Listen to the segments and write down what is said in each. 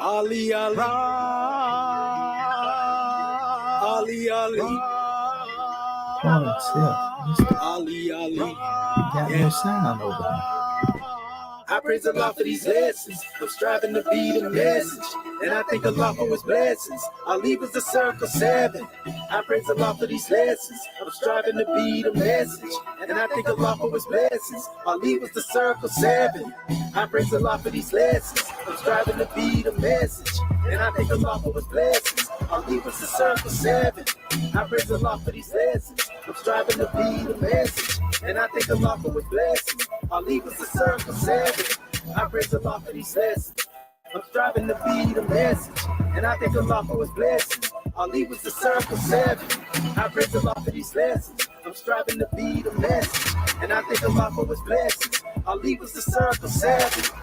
Ali, Ali, Ali, Ali. Call himself Mr. Ali, Ali. Got no sound over him. I praise Allah for these lessons. I'm striving to be the message, and I thank Allah for His blessings. Ali was the circle 7. I praise Allah for these lessons. I'm striving to be the message, and I thank Allah for His blessings. Ali was the circle 7. I praise Allah for these lessons. I'm striving to be the message, and I thank Allah for His blessings. Ali was the circle 7. I praise Allah for these lessons. I'm striving to be the message, and I thank Allah for His blessings. Ali was the circle 7. I praise Allah for these lessons. I'm striving to be the message, and I thank Allah for His blessings. Ali was the circle 7. I praise Allah for these lessons. I'm striving to be the message, and I thank Allah for His blessings. Ali was the circle 7.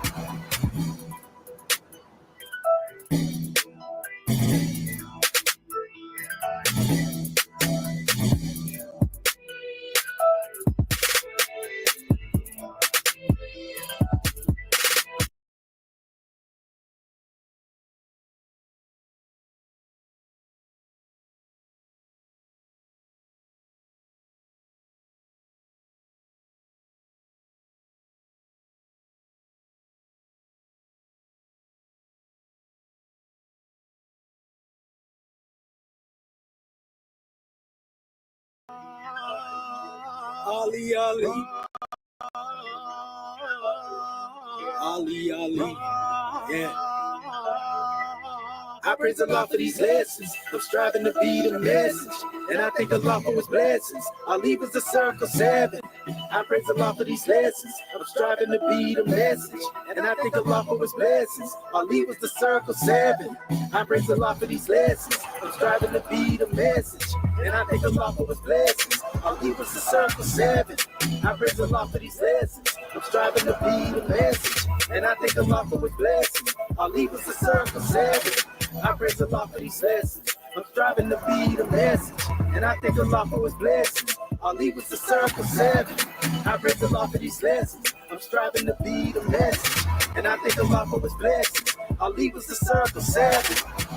Ali, Ali, Ali, Ali, yeah. I praise Allah for these lessons. I'm striving to be the message, and I thank Allah for His blessings. Ali was the circle 7. I praise Allah for these lessons. I'm striving to be the message, and I thank Allah for His blessings. Ali was the circle 7. I praise Allah for these lessons. I'm striving to be the message, and I thank Allah for His blessings. Ali was the circle 7. I praise Allah for these lessons. I'm striving to be the message, and I thank Allah for His blessings. Ali was the circle 7. I praise Allah for these lessons. I'm striving to be the message, and I thank Allah for His blessings. Ali was the circle 7. I praise Allah for these lessons. I'm striving to be the message, and I thank Allah for His blessings. Ali was the circle 7.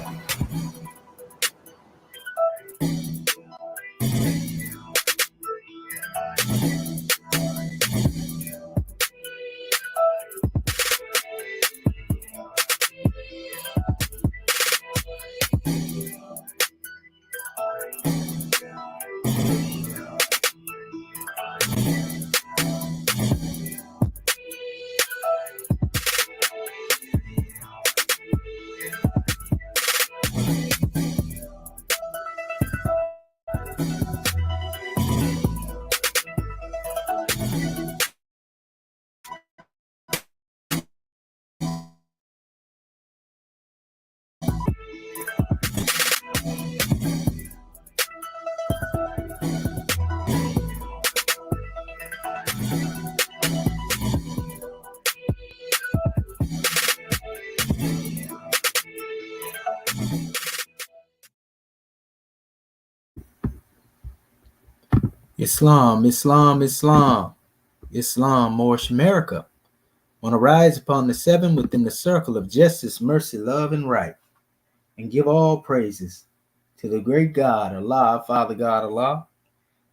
Islam, Islam, Islam, Islam, Moorish America, want to rise upon the 7 within the circle of justice, mercy, love, and right, and give all praises to the great God, Allah, Father God, Allah,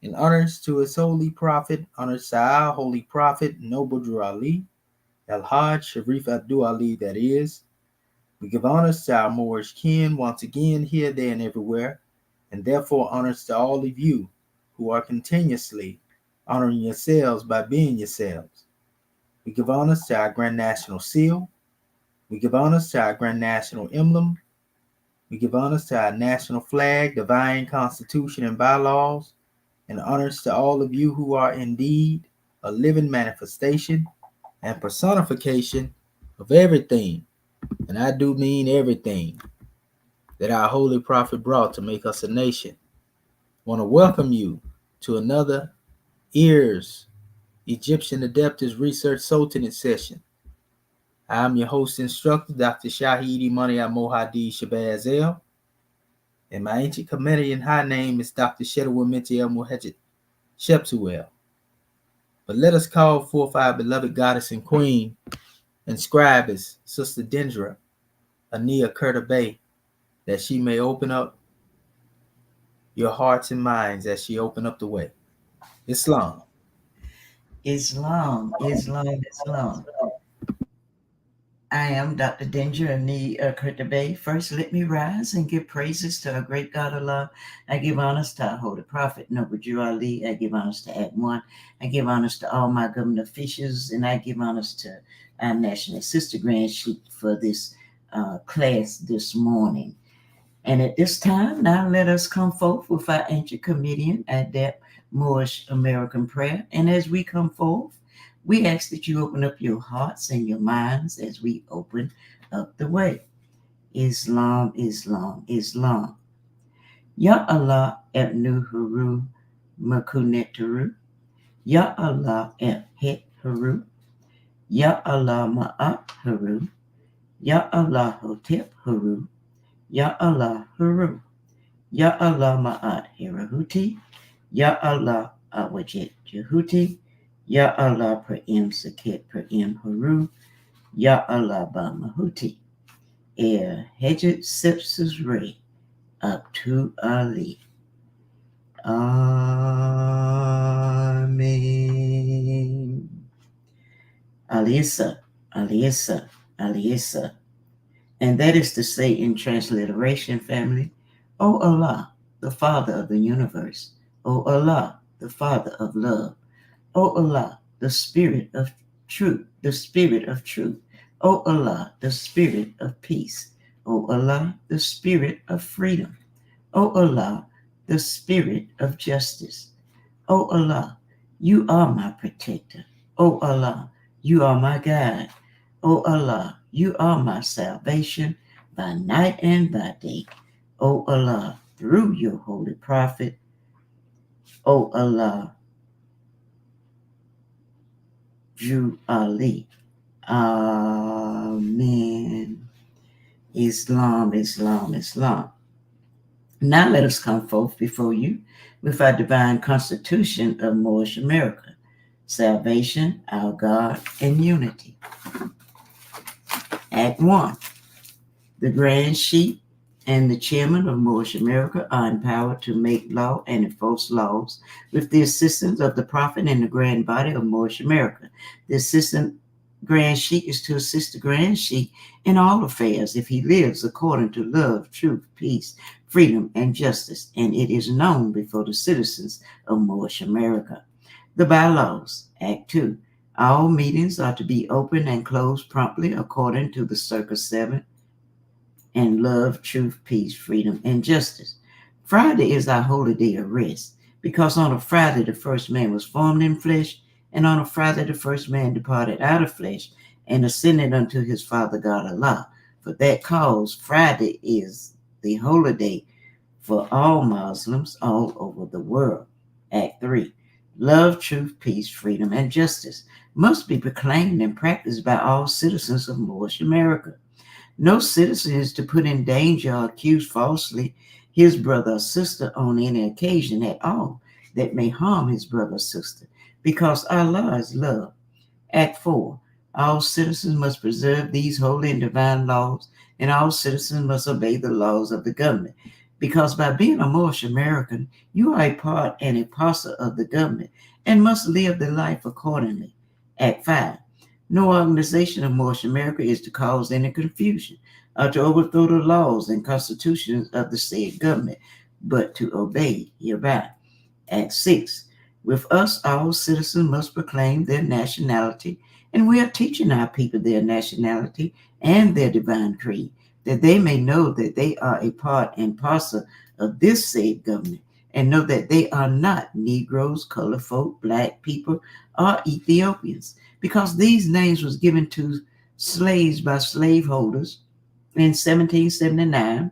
and honors to His holy prophet, honors to our holy prophet, Noble Drew Ali, Al-Hajj Sharif Abdul Ali, that is. We give honors to our Moorish kin once again here, there, and everywhere, and therefore honors to all of you who are continuously honoring yourselves by being yourselves. We give honors to our Grand National Seal. We give honors to our Grand National Emblem. We give honors to our national flag, divine constitution, and bylaws, and honors to all of you who are indeed a living manifestation and personification of everything, and I do mean everything, that our holy prophet brought to make us a nation. I want to welcome you to another E.A.R.S Egyptian Adept's Research Sultanate session. I'm your host instructor, Dr. Shahid Imani Mohadi Shabazz El, and my ancient Comedian high name is Dr. Shedawamenti El Muhajid Sheptuel. But let us call forth our beloved goddess and queen and scribe, Sister Dendra, Ania Kurtabay, that she may open up your hearts and minds as she open up the way. Islam. Islam, Islam, Islam. I am Dr. Danger of Kurtabay. First, let me rise and give praises to our great God Allah. I give honors to our holy prophet, Noble Jew Ali. I give honors to Act 1. I give honors to all my government officials, and I give honors to our national sister grand sheik for this class this morning. And at this time, now let us come forth with our ancient comedian, Adept Moorish American prayer. And as we come forth, we ask that you open up your hearts and your minds as we open up the way. Islam, Islam, Islam. Ya Allah ebnu huru makuneturu. Ya Allah het huru. Ya Allah ma'at huru. Ya Allah hotep huru. Ya Allah huru. Ya Allah ma'at hirahuti. Ya Allah awajit jehuti. Ya Allah Pra'im Sakit Pra'im Haru. Ya Allah Bamahuti. Hedget Sepsis Ray up to Ali. Amen. Alisa, Alisa, Alisa. And that is to say in transliteration, family, O Allah, the Father of the universe. O Allah, the Father of love. O Allah, the Spirit of truth, the Spirit of truth. O Allah, the Spirit of peace. O Allah, the Spirit of freedom. O Allah, the Spirit of justice. O Allah, you are my protector. O Allah, you are my guide. O Allah, you are my salvation by night and by day. O Allah, through your holy prophet. O Allah, Jew Ali. Amen. Islam, Islam, Islam. Now let us come forth before you with our divine constitution of Moorish America, salvation, our God, and unity. Act 1. The Grand Sheik and the Chairman of Moorish America are empowered to make law and enforce laws with the assistance of the Prophet and the Grand Body of Moorish America. The Assistant Grand Sheik is to assist the Grand Sheik in all affairs if he lives according to love, truth, peace, freedom, and justice, and it is known before the citizens of Moorish America. The Bylaws, Act 2. All meetings are to be open and closed promptly according to the Circa 7 and love, truth, peace, freedom, and justice. Friday is our holy day of rest, because on a Friday the first man was formed in flesh, and on a Friday the first man departed out of flesh and ascended unto his Father God Allah. For that cause, Friday is the holy day for all Muslims all over the world. Act 3. Love, truth, peace, freedom, and justice must be proclaimed and practiced by all citizens of Moorish America. No citizen is to put in danger or accuse falsely his brother or sister on any occasion at all that may harm his brother or sister, because Allah is love. Act 4. All citizens must preserve these holy and divine laws, and all citizens must obey the laws of the government, because by being a Moorish American, you are a part and a parcel of the government and must live the life accordingly. Act 5. No organization of Moorish America is to cause any confusion or to overthrow the laws and constitutions of the said government, but to obey hereby. Act 6. With us, all citizens must proclaim their nationality, and we are teaching our people their nationality and their divine creed, that they may know that they are a part and parcel of this said government, and know that they are not Negroes, colored folk, black people, or Ethiopians, because these names was given to slaves by slaveholders in 1779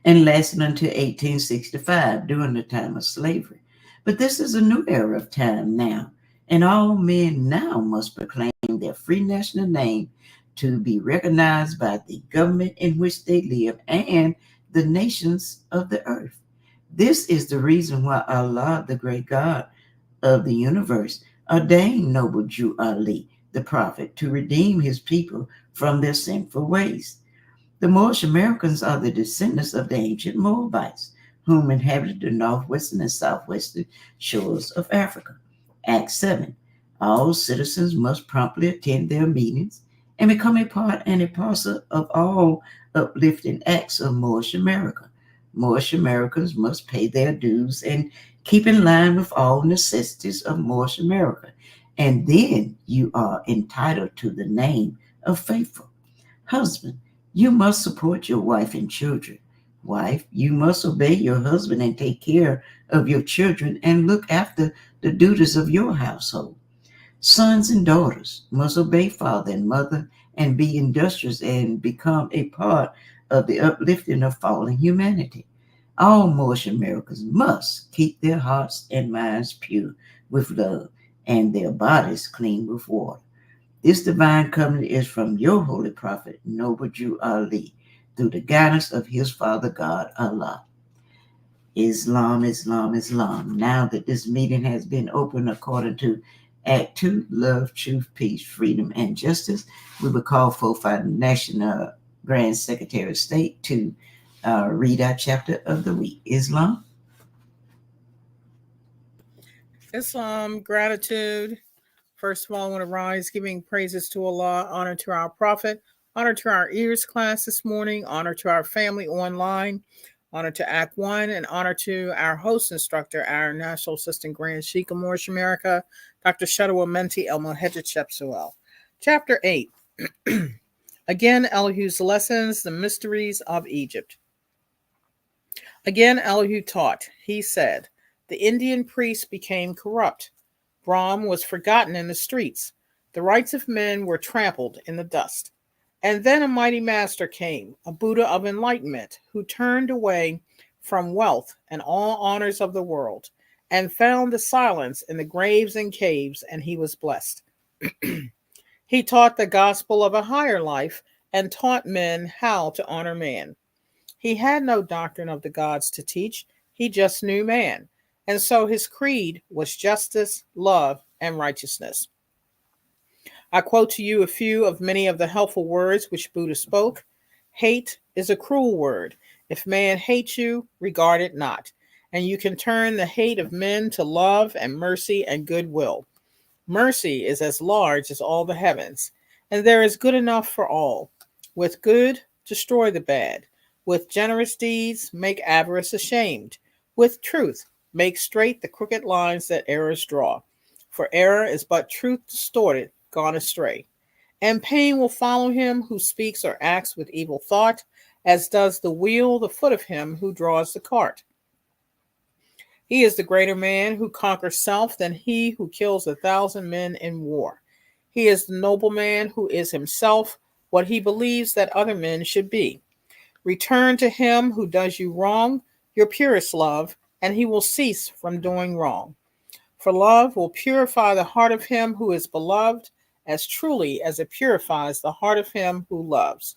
and lasted until 1865 during the time of slavery. But this is a new era of time now, and all men now must proclaim their free national name to be recognized by the government in which they live and the nations of the earth. This is the reason why Allah, the great God of the universe, ordained noble Jew Ali, the prophet, to redeem his people from their sinful ways. The Moorish Americans are the descendants of the ancient Moabites, whom inhabited the northwestern and southwestern shores of Africa. Act 7. All citizens must promptly attend their meetings and become a part and a parcel of all uplifting acts of Moorish America. Moorish Americans must pay their dues and keep in line with all necessities of Moorish America. And then you are entitled to the name of faithful. Husband, you must support your wife and children. Wife, you must obey your husband and take care of your children and look after the duties of your household. Sons and daughters must obey father and mother and be industrious and become a part of the uplifting of fallen humanity. All Moorish Americans must keep their hearts and minds pure with love and their bodies clean with water. This divine covenant is from your holy prophet, Noble Jew Ali, through the guidance of his Father God, Allah. Islam, Islam, Islam. Now that this meeting has been opened according to Act 2, Love, Truth, Peace, Freedom, and Justice, we will call for our National Grand Secretary of State to read our chapter of the week. Islam. Islam, gratitude. First of all, I want to rise giving praises to Allah, honor to our Prophet, honor to our E.A.R.S class this morning, honor to our family online, honor to Act 1, and honor to our host instructor, our National Assistant Grand Sheikh of Moorish America, Dr. Shadawa Menti El Mohedjed Shepsuel. Chapter 8. Again, Elihu's lessons, the mysteries of Egypt. Again, Elihu taught. He said, the Indian priests became corrupt. Brahm was forgotten in the streets. The rights of men were trampled in the dust. And then a mighty master came, a Buddha of enlightenment, who turned away from wealth and all honors of the world, and found the silence in the graves and caves, and he was blessed. He taught the gospel of a higher life and taught men how to honor man. He had no doctrine of the gods to teach. He just knew man. And so his creed was justice, love, and righteousness. I quote to you a few of many of the helpful words which Buddha spoke. Hate is a cruel word. If man hates you, regard it not. And you can turn the hate of men to love and mercy and goodwill. Mercy is as large as all the heavens, and there is good enough for all. With good, destroy the bad. With generous deeds, make avarice ashamed. With truth, make straight the crooked lines that errors draw. For error is but truth distorted, gone astray. And pain will follow him who speaks or acts with evil thought, as does the wheel the foot of him who draws the cart. He is the greater man who conquers self than he who kills 1,000 men in war. He is the noble man who is himself what he believes that other men should be. Return to him who does you wrong, your purest love, and he will cease from doing wrong. For love will purify the heart of him who is beloved as truly as it purifies the heart of him who loves.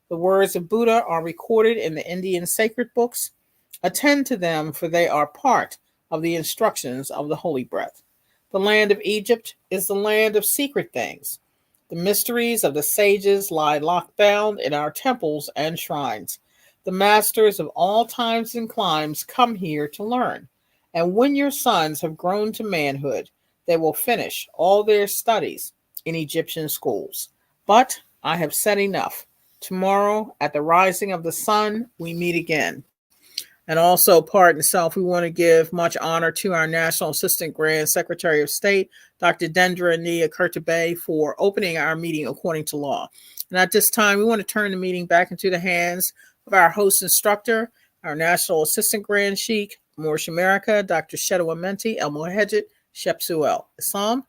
The words of Buddha are recorded in the Indian sacred books. Attend to them, for they are part of the instructions of the Holy Breath. The land of Egypt is the land of secret things. The mysteries of the sages lie locked bound in our temples and shrines. The masters of all times and climes come here to learn. And when your sons have grown to manhood, they will finish all their studies in Egyptian schools. But I have said enough. Tomorrow, at the rising of the sun, we meet again. And also, pardon self, we want to give much honor to our National Assistant Grand Secretary of State, Dr. Dendra Nia Kurtabay, for opening our meeting according to law. And at this time, we want to turn the meeting back into the hands of our host instructor, our National Assistant Grand Sheikh, Moorish America, Dr. Shadawa Menti El Mohedjed Shepsuel. Islam.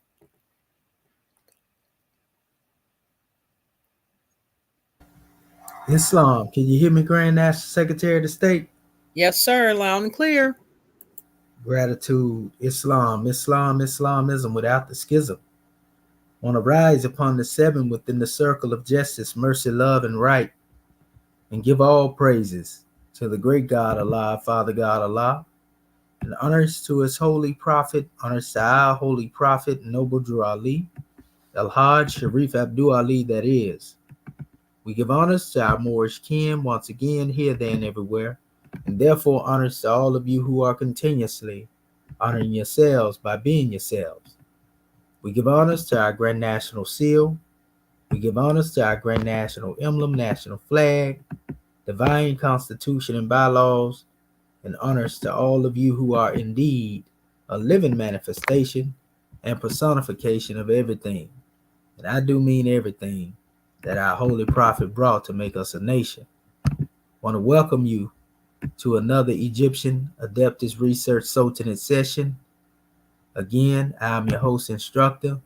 Islam, can you hear me, Grand National Secretary of the State? Yes, sir. Loud and clear. Gratitude. Islam, Islam, Islamism without the schism. Want to rise upon the seven within the circle of justice, mercy, love, and right, and give all praises to the great God Allah, Father God Allah, and honors to his holy prophet, honors to our holy prophet, Noble Drew Ali, El Hajj Sharif Abdul Ali, that is. We give honors to our Moorish kin once again, here, there, and everywhere, and therefore honors to all of you who are continuously honoring yourselves by being yourselves. We give honors to our Grand National Seal. We give honors to our Grand National Emblem, National Flag, Divine Constitution and Bylaws, and honors to all of you who are indeed a living manifestation and personification of everything, and I do mean everything, that our Holy Prophet brought to make us a nation. I want to welcome you to another Egyptian Adeptus Research Sultanate session. Again, I'm your host instructor,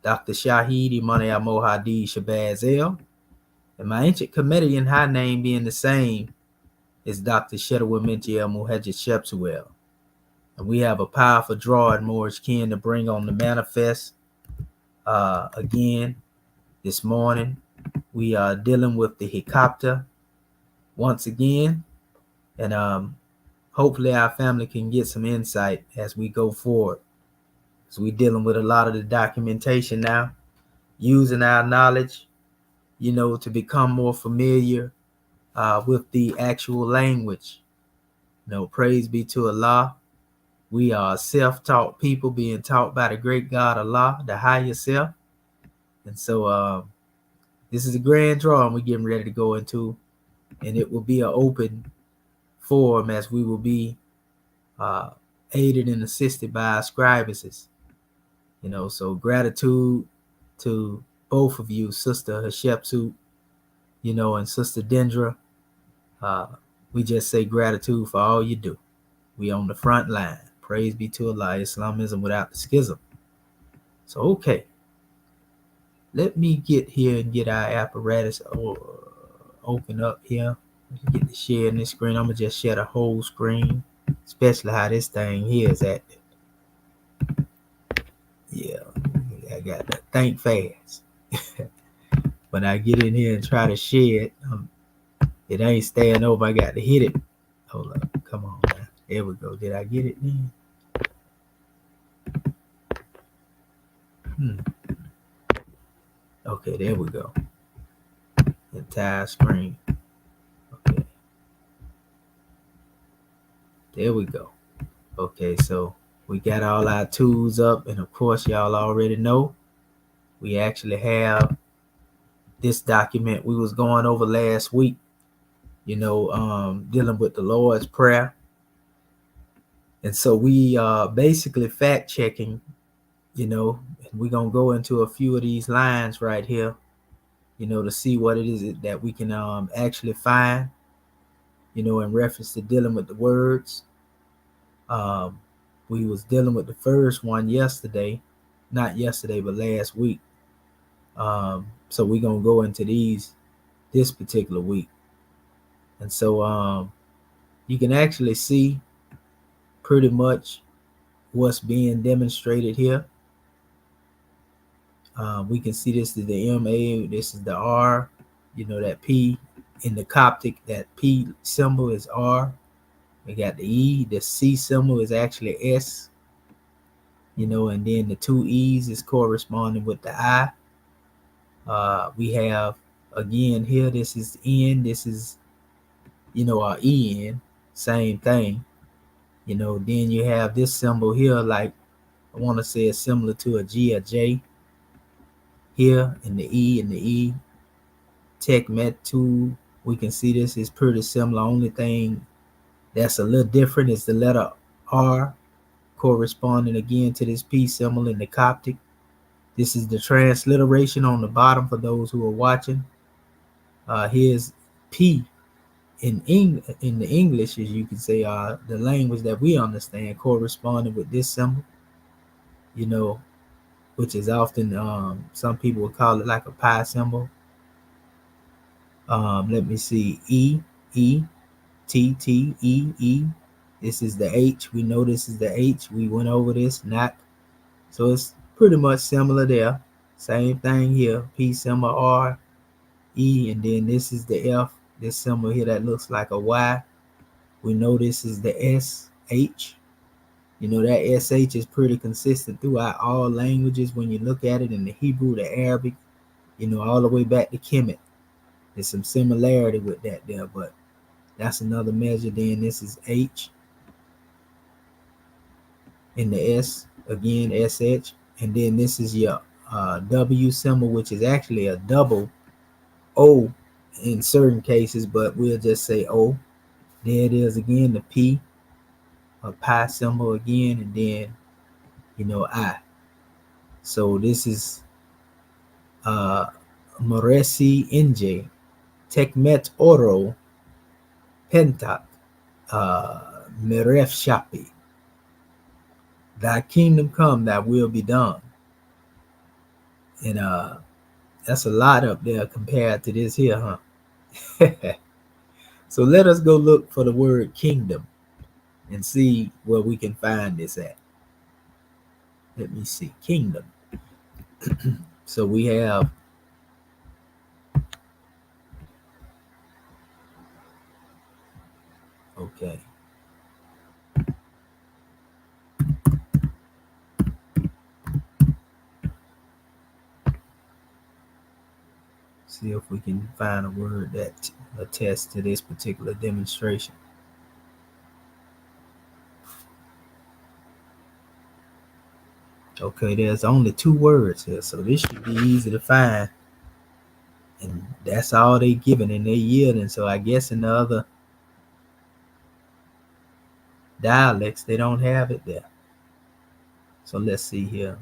Dr. Shahid Imane Mohadi Shabazz El, and my ancient Comedian high name being the same is Dr. Shedawah Minty El Muhajjid Shepsuel. And we have a powerful draw in Moorish kin to bring on the manifest. Again, this morning, we are dealing with the Heka once again. And hopefully our family can get some insight as we go forward. So we're dealing with a lot of the documentation now, using our knowledge, to become more familiar with the actual language. Praise be to Allah. We are self-taught people being taught by the great God Allah, the higher self. And so this is a grand draw and we're getting ready to go into, and it will be an open forum as we will be aided and assisted by our scribes. So gratitude to both of you, Sister Hatshepsut, and Sister Dendra. We just say gratitude for all you do. We on the front line. Praise be to Allah, Islamism without the schism. So, okay. Let me get here and get our apparatus open up here. Get to sharing this screen. I'm going to just share the whole screen, especially how this thing here is active. Yeah, I got to think fast. When I get in here and try to share it, it ain't staying over. I got to hit it. Hold up. Come on now. There we go. Did I get it then? Okay, there we go. Entire screen. Okay. There we go. Okay, so we got all our tools up, and of course, y'all already know we actually have this document we was going over last week, dealing with the Lord's Prayer. And so we are basically fact checking, and we're going to go into a few of these lines right here, to see what it is that we can actually find, in reference to dealing with the words. We was dealing with the first one yesterday, not yesterday, but last week. So we're going to go into this particular week. And so you can actually see pretty much what's being demonstrated here. We can see this is the M-A, this is the R, that P in the Coptic, that P symbol is R. We got the E, the C symbol is actually S, and then the two E's is corresponding with the I. We have, again, here, this is N, this is, our EN, same thing. Then you have this symbol here, like, I want to say it's similar to a G or J here, and the E, TechMet 2, we can see this is pretty similar. Only thing that's a little different is the letter R, corresponding again to this P symbol in the Coptic. This is the transliteration on the bottom for those who are watching. Here's P in the English, as you can say, the language that we understand, corresponding with this symbol, which is often, some people would call it like a pi symbol. Let me see, E, T, T, E, E. This is the H. We know this is the H. We went over this, not. So it's pretty much similar there. Same thing here. P symbol, R, E, and then this is the F. This symbol here that looks like a Y. We know this is the S, H. That SH is pretty consistent throughout all languages when you look at it in the Hebrew, the Arabic, all the way back to Kemet. There's some similarity with that there, but that's another measure. Then this is H in the S, again SH, and then this is your W symbol, which is actually a double O in certain cases, but we'll just say O. There it is again, the P, a pi symbol again, and then I. So this is Moresi Inje, Tekmet Oro, Pentat, Meref Shapi. Thy kingdom come, thy will be done. And that's a lot up there compared to this here, huh? So let us go look for the word kingdom and see where we can find this at. Let me see, kingdom. So we have okay. See if we can find a word that attests to this particular demonstration. Okay, there's only 2 words here, so this should be easy to find. And that's all they given in their yielding. So I guess in the other dialects, they don't have it there. So let's see here.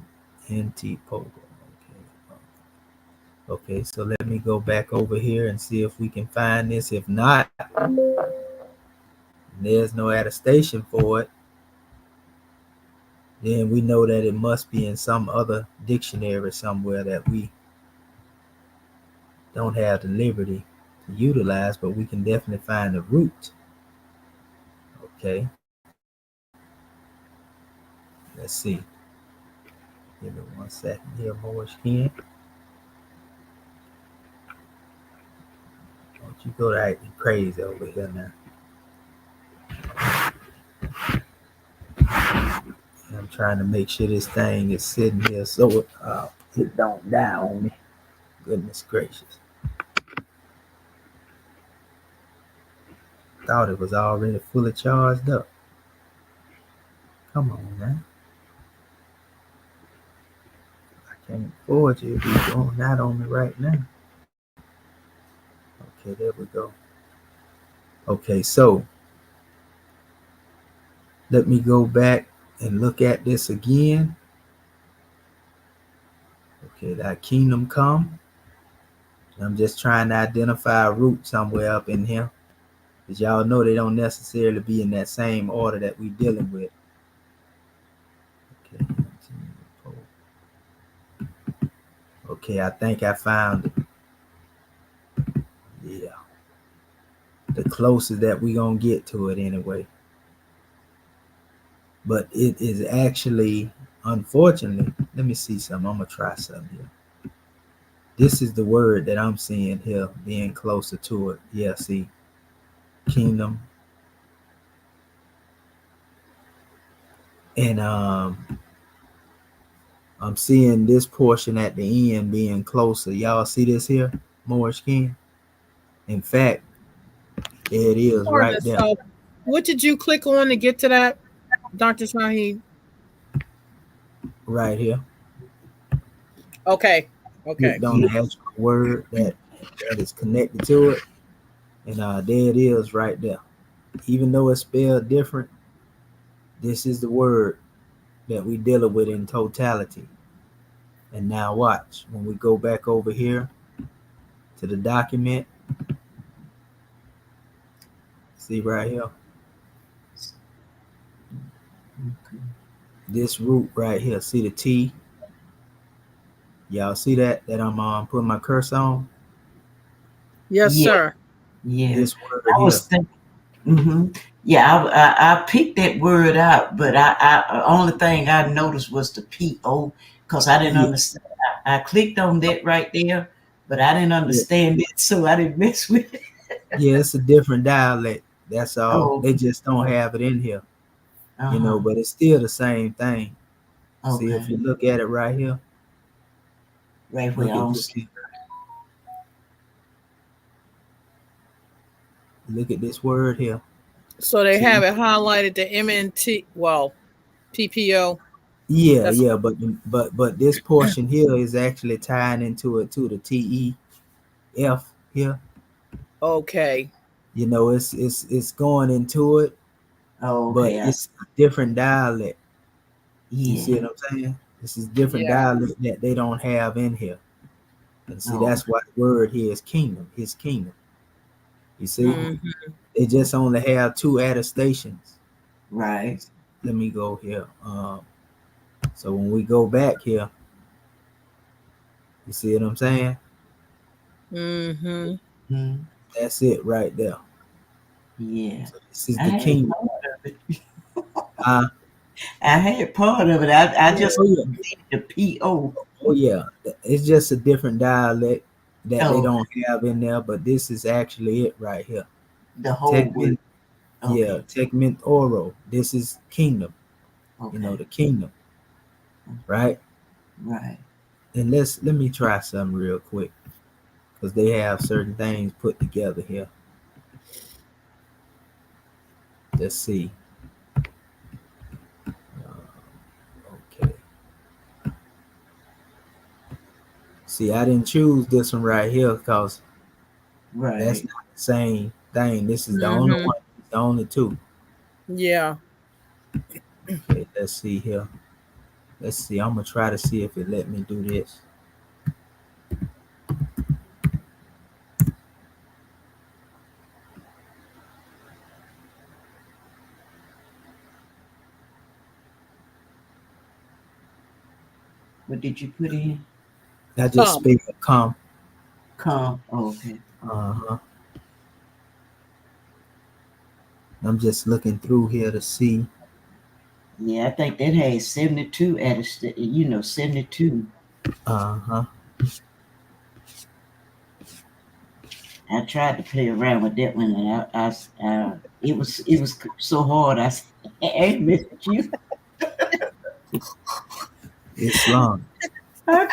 Antipogo. Okay, so let me go back over here and see if we can find this. If not, there's no attestation for it, then we know that it must be in some other dictionary somewhere that we don't have the liberty to utilize, but we can definitely find the root. Okay. Let's see. Give me 1 second here, more skin. Don't you go to acting crazy over here now. I'm trying to make sure this thing is sitting here so it don't die on me. Goodness gracious. Thought it was already fully charged up. Come on now. I can't afford you if you're going out on me right now. Okay, there we go. Okay, so let me go back and look at this again. Okay, thy kingdom come. I'm just trying to identify a root somewhere up in here. Because y'all know they don't necessarily be in that same order that we dealing with. Okay. Okay, I think I found it. Yeah. The closest that we gonna get to it anyway. But it is actually, unfortunately, let me see something. I'm gonna try something here. This is the word that I'm seeing here, being closer to it. Yeah, see, kingdom. And I'm seeing this portion at the end being closer. Y'all see this here? More skin. In fact, there it is right there. What did you click on to get to that, Dr. Shahid? Right here. Okay. Okay. Clicked on the actual word that is connected to it. And there it is right there. Even though it's spelled different, this is the word that we dealing with in totality. And now watch, when we go back over here to the document, see right here, this root right here, see the T? Y'all see that I'm putting my cursor on? Yes, sir. Yeah. This word I was here. thinking, yeah, I picked that word out, but I only thing I noticed was the P-O, because I didn't understand. I clicked on that right there, but I didn't understand it, so I didn't mess with it. Yeah, it's a different dialect. That's all. Oh, They just don't have it in here, but it's still the same thing. See, if you look at it right here, right where look at this. Look at this word here. So they See? have it highlighted the MNT, well, PPO. Yeah, That's yeah, but this portion here is actually tying into it to the TEF here. okay. You know, it's going into it, Oh, but okay. it's a different dialect. You see Yeah. what I'm saying? This is different Yeah. dialect that they don't have in here. And see, Oh, that's why the word here is kingdom, his kingdom. You see? oh, Mhm. They just only have two attestations. right. Let me go here. So when we go back here, you see what I'm saying? Mhm. Mm, That's it right there. yeah. So this is I the had kingdom. part of it. Uh, I had part of it. I just oh yeah, did the PO. oh yeah. It's just a different dialect that they Oh, don't have in there, but this is actually it right here. the whole word. Tekment, yeah, Okay. Tekment Oro. This is kingdom. You know, Okay. the kingdom, right? Right. And let me try something real quick because they have certain things put together here. Let's see. Okay. See, I didn't choose this one right here because that's Right. not the same thing. This is the only Mhm. one. The only two. Yeah. Okay, let's see here. Let's see. I'm gonna try to see if it let me do this. What did you put in? I just Come. spelled come. Come. Oh, okay. Uh-huh. I'm just looking through here to see. Yeah, I think that had 72 at a 72. Uh-huh. I tried to play around with that one, and it was so hard. I missed you. Islam. I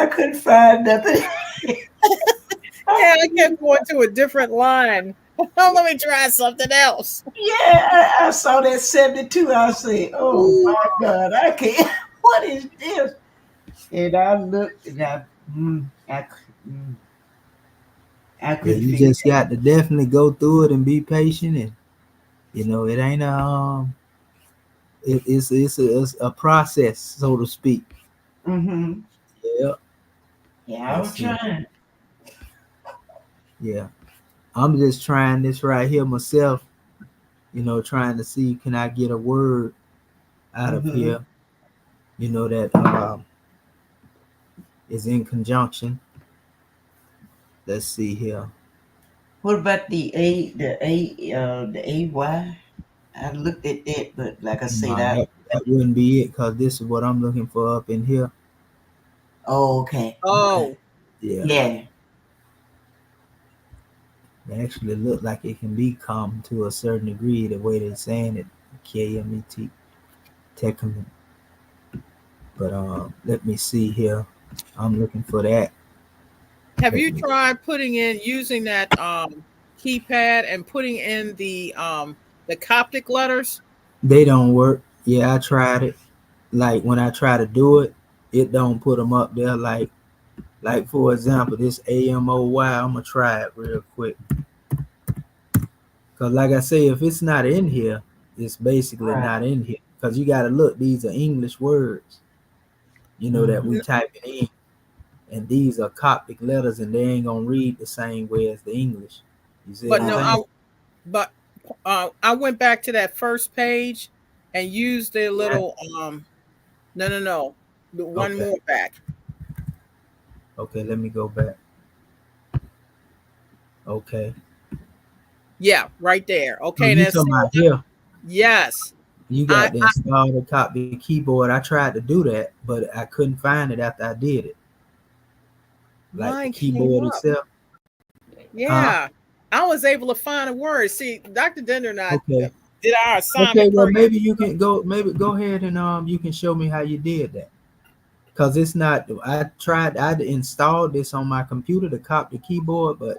couldn't find nothing. Yeah, I kept going to a different line. Let me try something else. Yeah, I saw that 72. I said, "Oh Ooh. my God, I can't. What is this?" And I looked, and mm, I Yeah, couldn't you figure just got to definitely go through it and be patient, and you know it ain't it's a process, so to speak. it. Mm-hmm. Yeah. Yeah, I Let's was see. trying. Yeah. I'm just trying this right here myself, you know, trying to see can I get a word out of Mm-hmm. here, you know, that is in conjunction. Let's see here. What about the AY? I looked at that, but like I said, No, that wouldn't be it because this is what I'm looking for up in here. oh, okay. Okay. Oh. Yeah. Yeah. It actually look like it can be come to a certain degree the way they're saying it. KMET Technical. But let me see here. I'm looking for that. Have Let you me tried putting in using that keypad and putting in the Coptic letters? they don't work. Yeah, I tried it. Like when I try to do it, it don't put them up there. Like for example, this AMOY. I'm gonna try it real quick. Cause like I say, if it's not in here, it's basically Right. not in here. Cause you gotta look. These are English words, you know, that Mm-hmm. we type it in, and these are Coptic letters, and they ain't gonna read the same way as the English. You see what But I'm no, Uh, saying? but I went back to that first page and used the right. little no, the one Okay. more back. Okay. Let me go back. Okay. Yeah, right there. So Okay, you that's talking about here? yes. You I, got to I install the copy keyboard. I tried to do that, but I couldn't find it after I did it. Like the mine came keyboard up. itself. Huh? Yeah. I was able to find a word. See, Dr. Dender and I Okay. did our Okay. assignment Well, per maybe you can go. Maybe go ahead and you can show me how you did that. Cause it's not. I tried. I installed this on my computer to copy the keyboard, but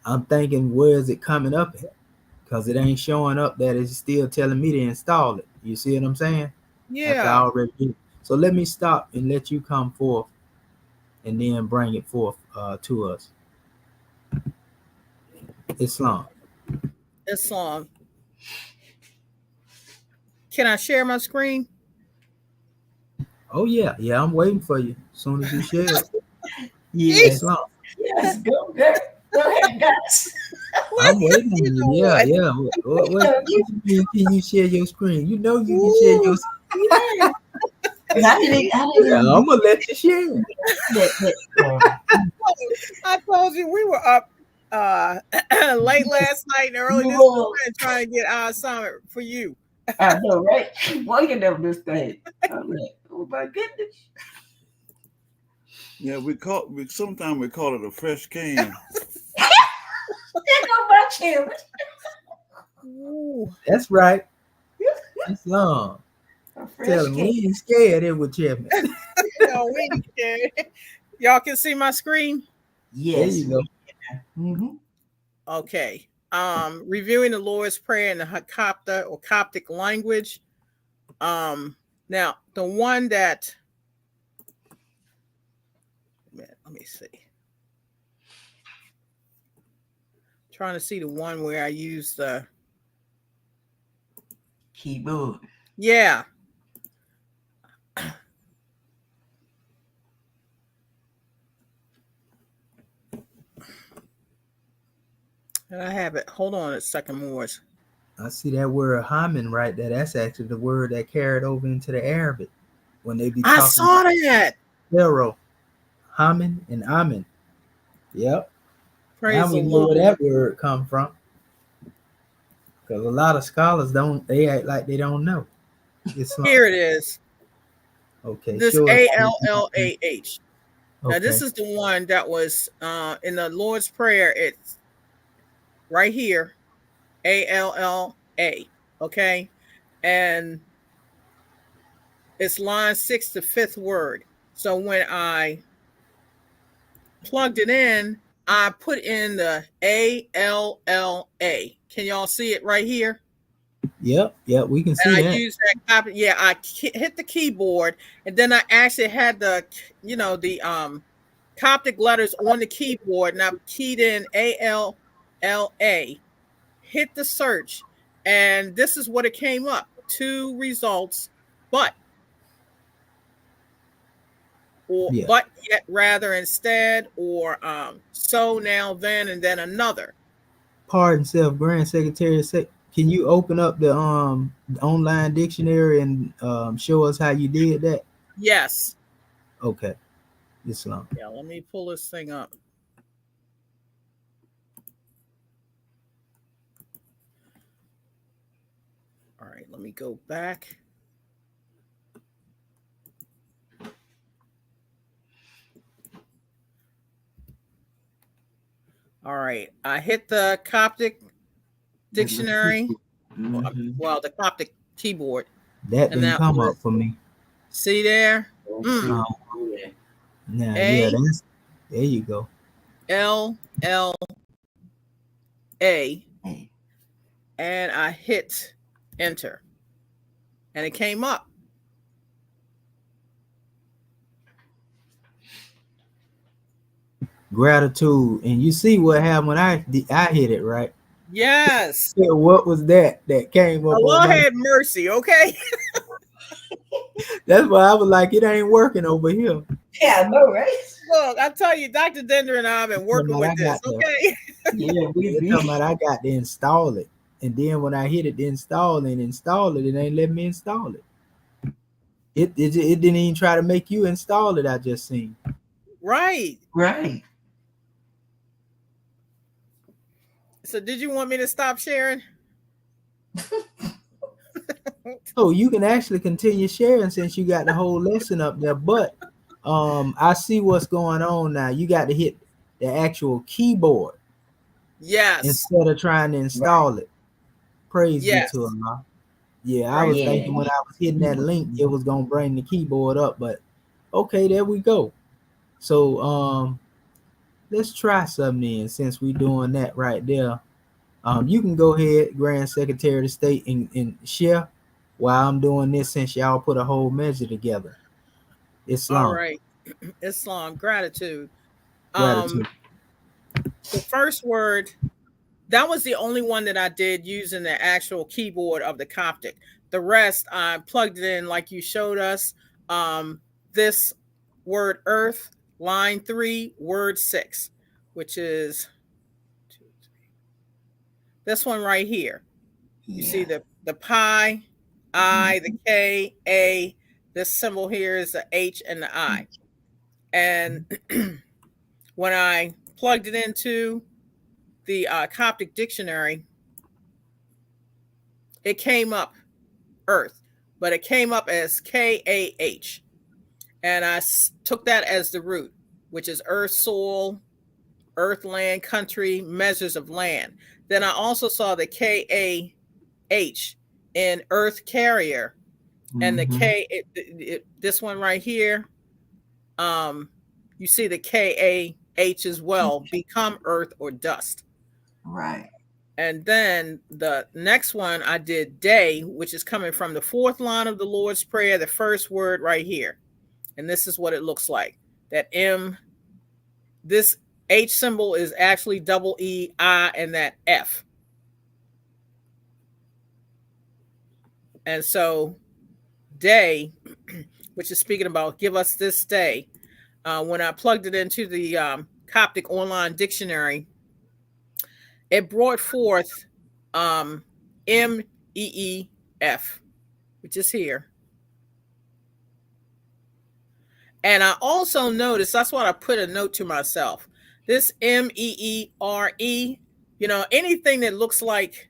I'm thinking, where is it coming up at? Because it ain't showing up that it's still telling me to install it. You see what I'm saying? After I Yeah. already did it. So let me stop and let you come forth and then bring it forth to us. Islam. Islam. Can I share my screen? Oh yeah, yeah, I'm waiting for you. As soon as you share it. Yes. Islam. Yes. Go, girl. Go ahead, guys. What? I'm waiting on You you. know Yeah, what? yeah. What you mean, can you share your screen? You know you can share your Ooh, yeah. And I didn't Yeah, even I'm gonna let you share. I told you we were up late last night and early You this will. morning trying to get our assignment for you. I know, right? Working on this thing. I'm like, oh my goodness. Yeah, sometimes we call it a fresh can. There go my chairman. Ooh. That's right. Islam. A fresh Tell him we cake. ain't scared in with Chairman. No, we ain't scared. Y'all can see my screen? There Yes. you go. Mm-hmm. Okay. Reviewing the Lord's Prayer in the Copta or Coptic language. Now the one that let me see. Trying to see the one where I use the Keyboard. yeah. And I have it. Hold on a second, Morris. I see that word Haman right there. That's actually the word that carried over into the Arabic when they be I talking saw about that. Pharaoh. Haman and Amen. Yep. Now Praise the we know where Lord. that word come from. Because a lot of scholars they act like they don't know. Here it is. Okay, This show us. ALLAH. Now this Okay. is the one that was in the Lord's Prayer. It's right here. ALLA. Okay. And it's line 6, the 5th word. So when I plugged it in, I put in the ALLA. Can y'all see it right here? Yep, we can And see I that. used that copy. Yeah, I hit the keyboard, and then I actually had the Coptic letters on the keyboard, and I keyed in ALLA, hit the search, and this is what it came up. 2 results, but or Yeah. but yet rather instead, or so now then and then another. Pardon self, Grand Secretary. Can you open up the online dictionary and show us how you did that? Yes. Okay. Islam. Yeah, let me pull this thing up. All right, let me go back. All right, I hit the Coptic dictionary. Mm-hmm. Well, the Coptic keyboard, That and didn't that come was, up for me. see there, Now, yeah, A there you go. LLA, and I hit enter, and it came up. Gratitude, and you see what happened when I hit it right. Yes. So what was that came up on Allah my? had mercy. Okay. That's why I was like, it ain't working over here. Yeah, I know, right? Look, I tell you, Dr. Dender and I have been working with this. Okay. Yeah, They're talking about I got to install it, and then when I hit it to install it, it ain't let me install it. It didn't even try to make you install it. I just seen. Right. Right. So, did you want me to stop sharing? So you can actually continue sharing since you got the whole lesson up there. But I see what's going on now. You got to hit the actual keyboard Yes. instead of trying to install it. Praise be Yes. to Allah. Yeah, I Praise was Yeah. thinking when I was hitting that link, it was gonna bring the keyboard up, but okay, there we go. So let's try something in since we doing that right there. You can go ahead, Grand Secretary of the State, and share while I'm doing this since y'all put a whole measure together. All Islam, right. Islam, gratitude. Um, gratitude. the first word, that was the only one that I did using the actual keyboard of the Coptic. The rest, I plugged it in like you showed us. This word earth, line 3, word 6, which is this one right here. You see Yeah. the pi, I, the K, A. This symbol here is the H and the I. And when I plugged it into the Coptic dictionary, it came up Earth, but it came up as KAH. And I took that as the root, which is earth, soil, earth, land, country, measures of land. Then I also saw the KAH in earth carrier, and the Mm-hmm. this one right here, you see the KAH as well, become earth or dust. Right. And then the next one I did day, which is coming from the fourth line of the Lord's Prayer, the first word right here. And this is what it looks like. That M, this H symbol is actually double E, I, and that F. And so day, which is speaking about give us this day, when I plugged it into the Coptic online dictionary, it brought forth MEEF, which is here. And I also noticed, that's what I put a note to myself. This MEERE, anything that looks like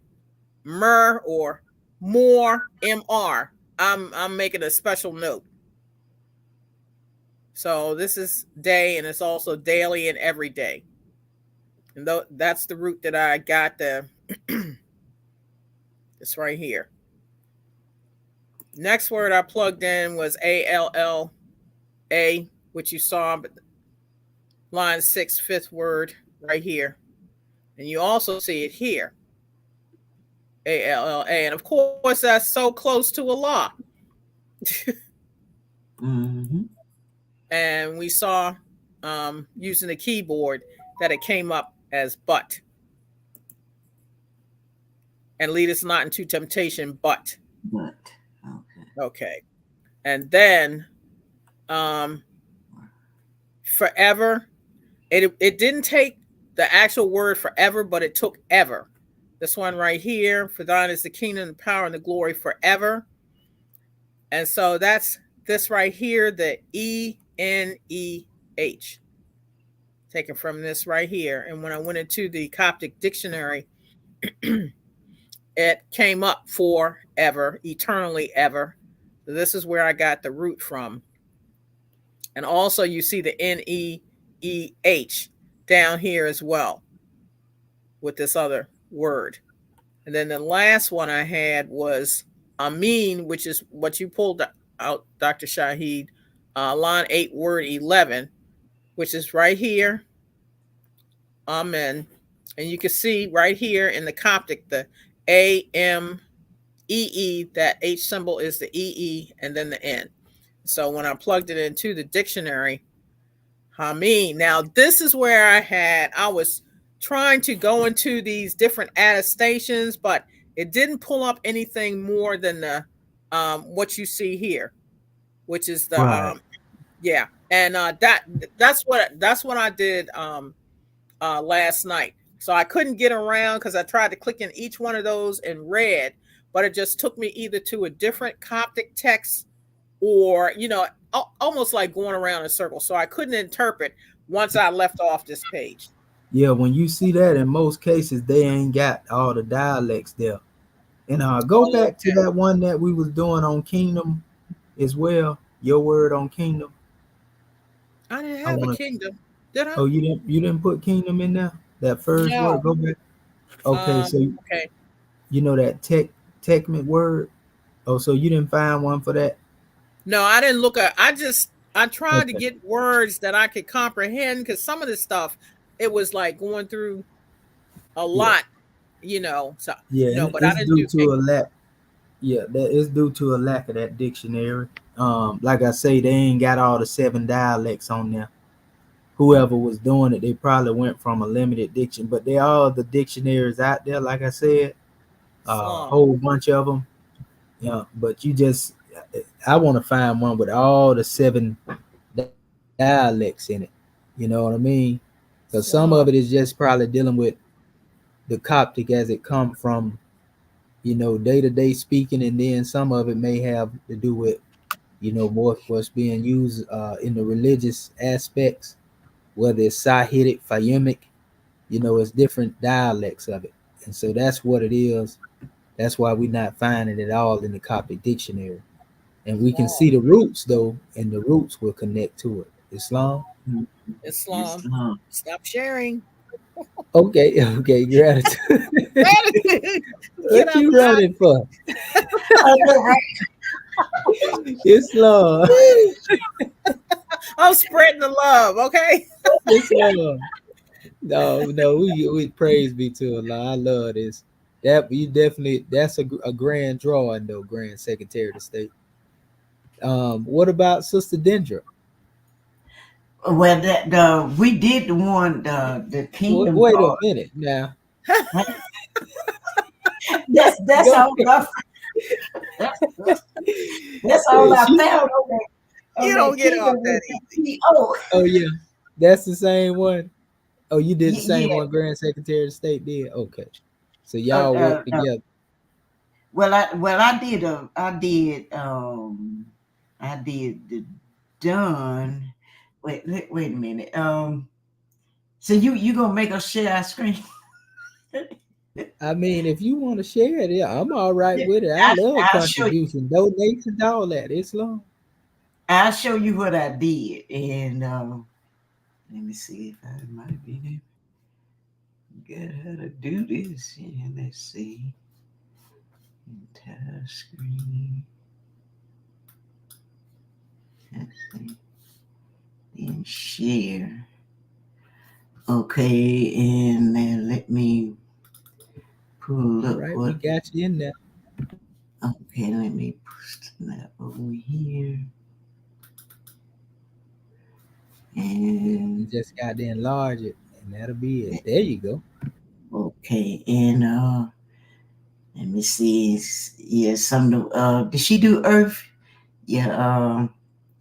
mer or more, MR, I'm making a special note. So this is day, and it's also daily and every day. And that's the root that I got it's right here. Next word I plugged in was ALLA, which you saw, but line 6, fifth word right here. And you also see it here, ALLA. And of course, that's so close to Allah. Mm-hmm. And we saw using the keyboard that it came up as but. And lead us not into temptation, but. But okay. Okay. And then forever, it didn't take the actual word forever, but it took ever. This one right here, for thine is the kingdom, the power, and the glory forever. And so that's this right here, the ENEH, taken from this right here. And when I went into the Coptic dictionary, it came up forever, eternally ever. So this is where I got the root from. And also you see the NEEH down here as well with this other word. And then the last one I had was Amin, which is what you pulled out, Dr. Shahid, line 8, word 11, which is right here. Amen. And you can see right here in the Coptic, the AMEE, that H symbol is the EE and then the N. So when I plugged it into the dictionary, Hameen. Now this is where I was trying to go into these different attestations, but it didn't pull up anything more than the what you see here, which is the Right. yeah. And that's what I did last night. So I couldn't get around because I tried to click in each one of those and read, but it just took me either to a different Coptic text or, almost like going around in a circle. So I couldn't interpret once I left off this page. Yeah, when you see that, in most cases they ain't got all the dialects there. And go Oh, back to okay. that one that we was doing on kingdom as well. Your word on kingdom. I didn't I have a want to. kingdom, did I? Oh, you didn't put kingdom in there. That first No. word. Go back. Okay, so Okay. you know that techment word. Oh, so you didn't find one for that. No, I didn't look at. I tried to Okay. get words that I could comprehend because some of this stuff it was like going through a lot, So Yeah, no, and but I it's didn't due do to cake. a lack. Yeah, that is due to a lack of that dictionary. Like I say, they ain't got all the 7 dialects on there. Whoever was doing it, they probably went from a limited diction, but they all the dictionaries out there. Like I said, a Slum. whole bunch of them. Yeah, but I want to find one with all the 7 dialects in it. You know what I mean? Because some Slum. of it is just probably dealing with the Coptic as it come from, day to day speaking, and then some of it may have to do with, more what's being used in the religious aspects, whether it's Sahidic, Fayumic, it's different dialects of it, and so that's what it is. That's why we're not finding it all in the Coptic dictionary, and we can Slum. see the roots though, and the roots will connect to it. Islam. Islam. Islam. Stop sharing. Okay, okay, gratitude. Gratitude. Get What out you the running for? Okay, Islam. I'm spreading the love, okay? Islam. No, no, we praise be to Allah. I love this. That you definitely that's a grand drawing though, Grand Secretary of State. What about Sister Dendra? well, that we did the one, the Kingdom Wait a Card. minute now. That's Go all ahead. that's all I She, found on You that don't get Kingdom off with that the easy. P.O. oh yeah, that's the same one. Oh, you did the same Yeah. one Grand Secretary of State did. Okay, so Uh, y'all uh, work uh, together. I did the done. Wait a minute. So you gonna make us share our screen? I mean, if you want to share it, yeah, I'm all right Yeah, with it. I love I'll show you. contribution, donations, all that. Islam. I'll show you what I did, and let me see if I might be able to get how to do this. Yeah, let's see. Entire screen. Let's see. Then share. Okay, and then let me pull All up right, we what. got you in there. Okay, let me push that over here. You And just got to enlarge it, and that'll be it. There you go. okay, and let me see. Yeah, some of the did she do Earth? Yeah,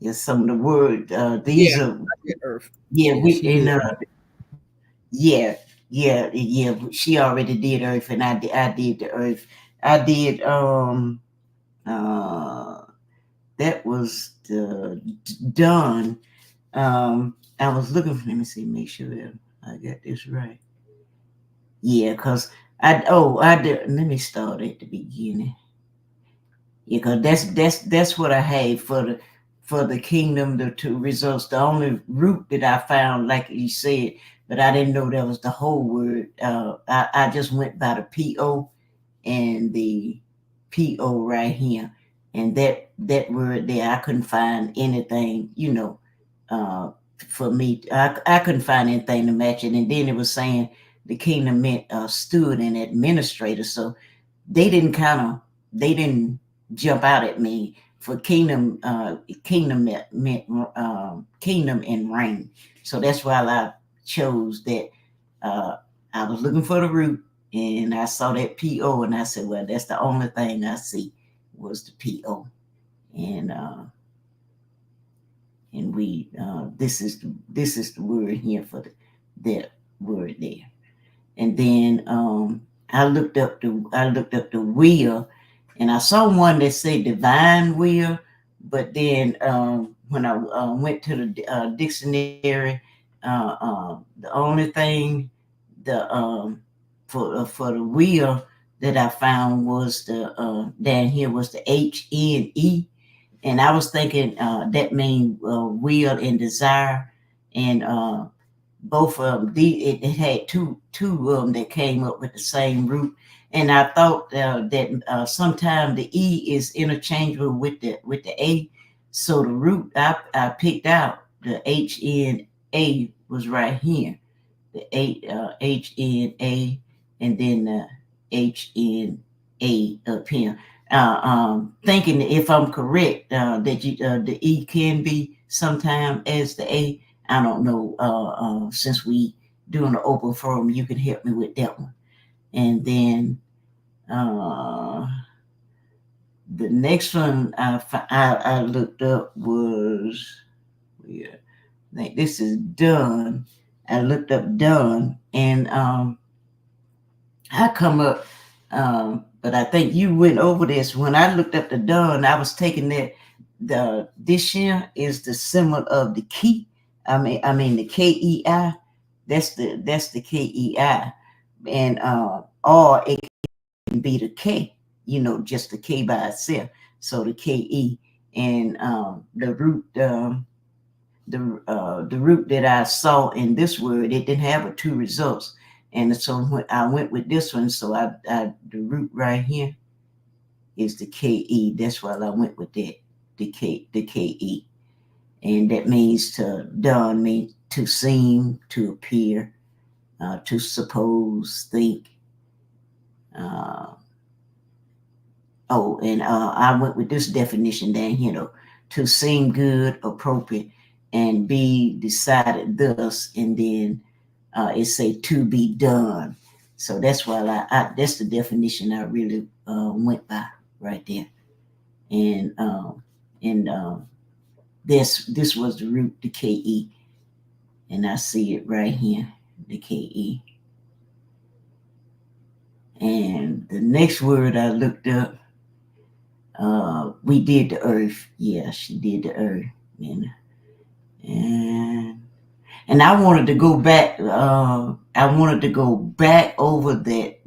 yeah, some of the word Yeah, these are I did Earth. yeah, Yeah, we she in did. yeah, yeah, she already did Earth, and I did the Earth. I did uh that was the done. I was looking for, let me see, make sure that I got this right. Yeah, because I did, let me start at the beginning. Yeah, because that's what I had for the kingdom, the two results. The only root that I found, like you said, but I didn't know that was the whole word. I just went by the PO and the PO right here. And that word there, I couldn't find anything, for me. I couldn't find anything to match it. And then it was saying the kingdom meant steward and administrator. So they didn't jump out at me for kingdom. Kingdom meant kingdom and reign. So that's why I chose that. Uh, I was looking for the root, and I saw that PO, and I said, well, that's the only thing I see was the PO, and we this is the word here for that word there. And then I looked up the wheel, and I saw one that said divine wheel, but then when I went to the dictionary, the only thing the for the wheel that I found was the down here was the HNE, and I was thinking that means will and desire, and both of them. It had two of them that came up with the same root, and I thought that sometimes the E is interchangeable with the A, so the root I picked out the HNA was right here. the HNA, and then the HNA up here. Thinking if I'm correct, that the E can be sometime as the A. I don't know. Since we doing the open forum, you can help me with that one. And then the next one I looked up was, yeah, I think this is done. I looked up done, and I come up, but I think you went over this. When I looked up the done, I was taking that this year is the symbol of the key. I mean the KEI. That's the KEI, and or it can be the K. Just the K by itself. So the KE, and the root. The root that I saw in this word, it didn't have two results, and so when I went with this one, so the root right here is the KE. That's why I went with that, the KE, and that means done means to seem, to appear, to suppose, think. And I went with this definition down here, to seem good, appropriate, and be decided thus, and then it say to be done. So that's why that's the definition I really went by right there. And this was the root, the KE, and I see it right here, the KE. And the next word I looked up, we did the earth. Yeah, she did the earth. And I wanted to go back. I wanted to go back over that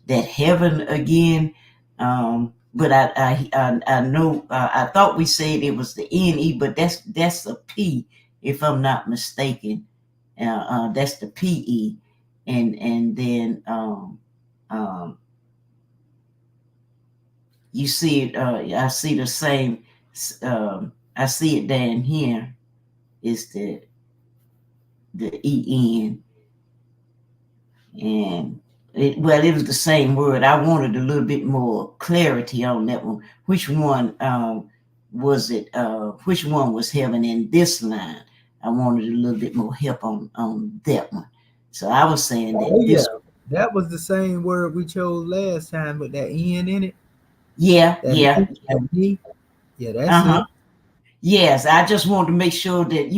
heaven again. But I know I thought we said it was the NE, but that's a P, if I'm not mistaken. That's the PE, and then you see it. I see the same. I see it down here. Is the EN, and it was the same word. I wanted a little bit more clarity on that one. Which one was it? Which one was heaven in this line? I wanted a little bit more help on that one. So I was saying that that was the same word we chose last time with that N in it. Yeah. Yeah, that's it. Yes, I just wanted to make sure that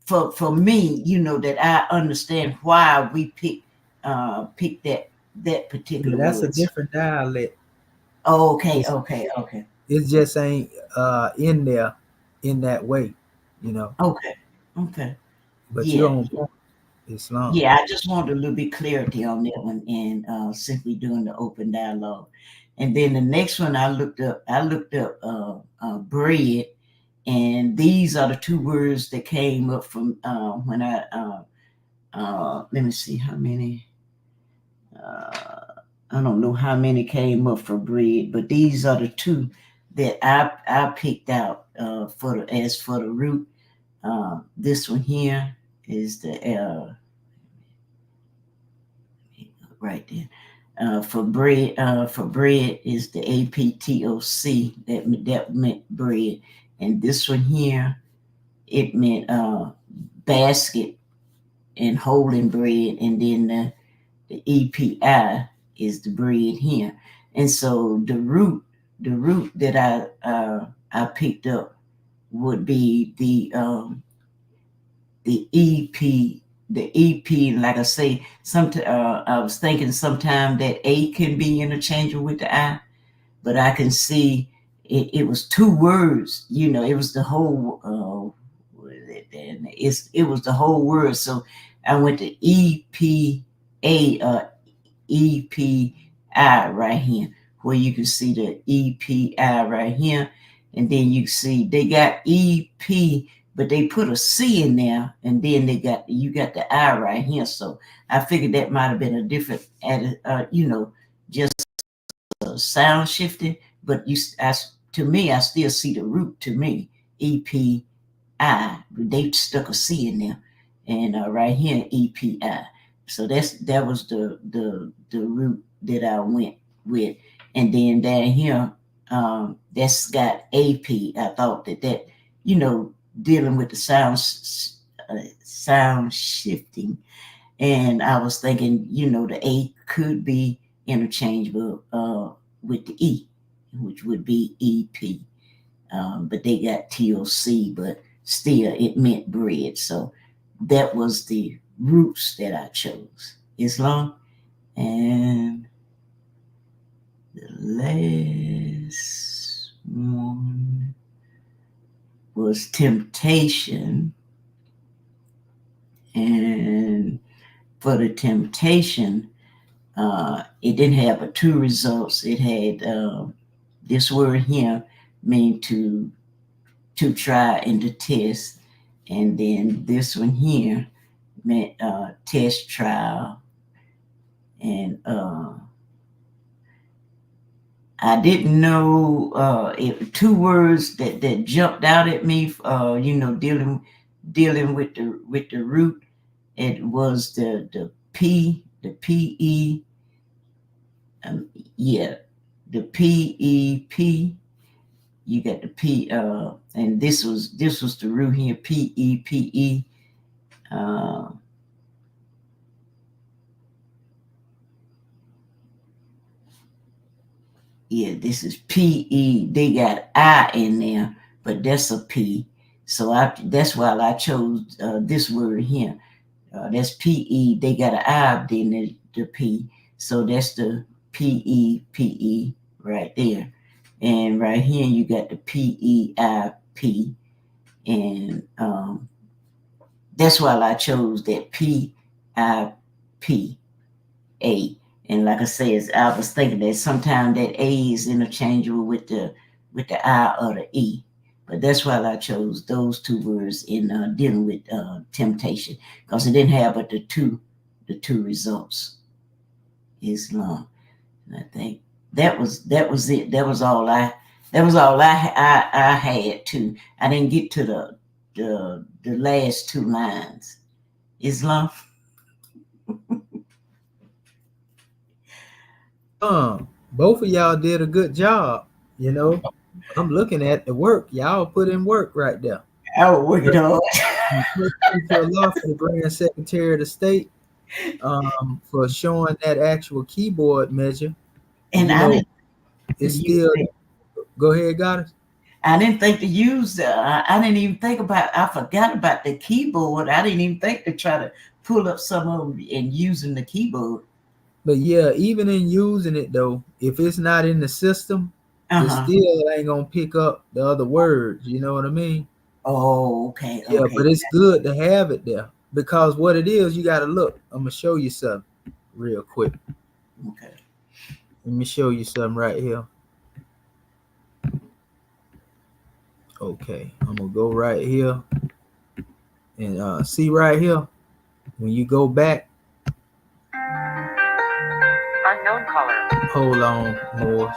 for me, that I understand why we picked that particular. That's a different dialect. Oh, okay. It just ain't in there in that way, Okay. But you're on point, Islam. Yeah, I just wanted a little bit clarity on that one, and simply doing the open dialogue. And then the next one I looked up bread, and these are the two words that came up from when I let me see how many. I don't know how many came up for bread, but these are the two that I picked out for the root. This one here is the right there. For bread is the APTOC. That meant bread, and this one here, it meant basket and holding bread, and then the EPI is the bread here. And so the root that I picked up would be the EP. The EP, like I say, I was thinking sometime that A can be interchangeable with the I, but I can see it was two words. It was the whole. What is it then? It was the whole word. So I went to EPA, EPI right here, where you can see the EPI right here, and then you see they got EP. But they put a C in there, and then you got the I right here. So I figured that might have been a different, just sound shifting. But to me, I still see the root. To me, EPI. They stuck a C in there, and right here EPI. So that was the route that I went with, and then down here that's got AP. I thought that dealing with the sound shifting, and I was thinking the A could be interchangeable with the E, which would be EP. But they got TOC, but still it meant bread. So that was the roots that I chose. Islam. And the last one was temptation. And for the temptation, it didn't have but two results. It had this word here mean to try and to test, and then this one here meant test trial. And I didn't know two words that jumped out at me. Dealing with the root. It was the P, the PE. The PEP. You got the P, and this was the root here, PEPE. This is PE. They got I in there, but that's a P. So that's why I chose this word here. That's PE. They got an I in the P. So that's the PEPE right there. And right here you got the PEIP. And that's why I chose that PIPA. And like I said, I was thinking that sometimes that A is interchangeable with the I or the E. But that's why I chose those two words in dealing with temptation, because it didn't have but the two results. Islam. And I think that was it. That was all I had to. I didn't get to the last two lines. Islam. Both of y'all did a good job. I'm looking at the work. Y'all put in work right there. I was working hard. To Allah for the Grand Secretary of the State for showing that actual keyboard measure. And I didn't. It's still. Go ahead, Goddess. I didn't think to use. I didn't even think about. I forgot about the keyboard. I didn't even think to try to pull up some of them and using the keyboard. But yeah, even in using it though, if it's not in the system, it still ain't gonna pick up the other words. You know what I mean? Oh, okay. Yeah, okay. But it's good to have it there, because what it is, you got to look. I'm gonna show you something real quick. Okay. Let me show you something right here. Okay, I'm gonna go right here and see right here. When you go back, unknown caller. Hold on, Morris.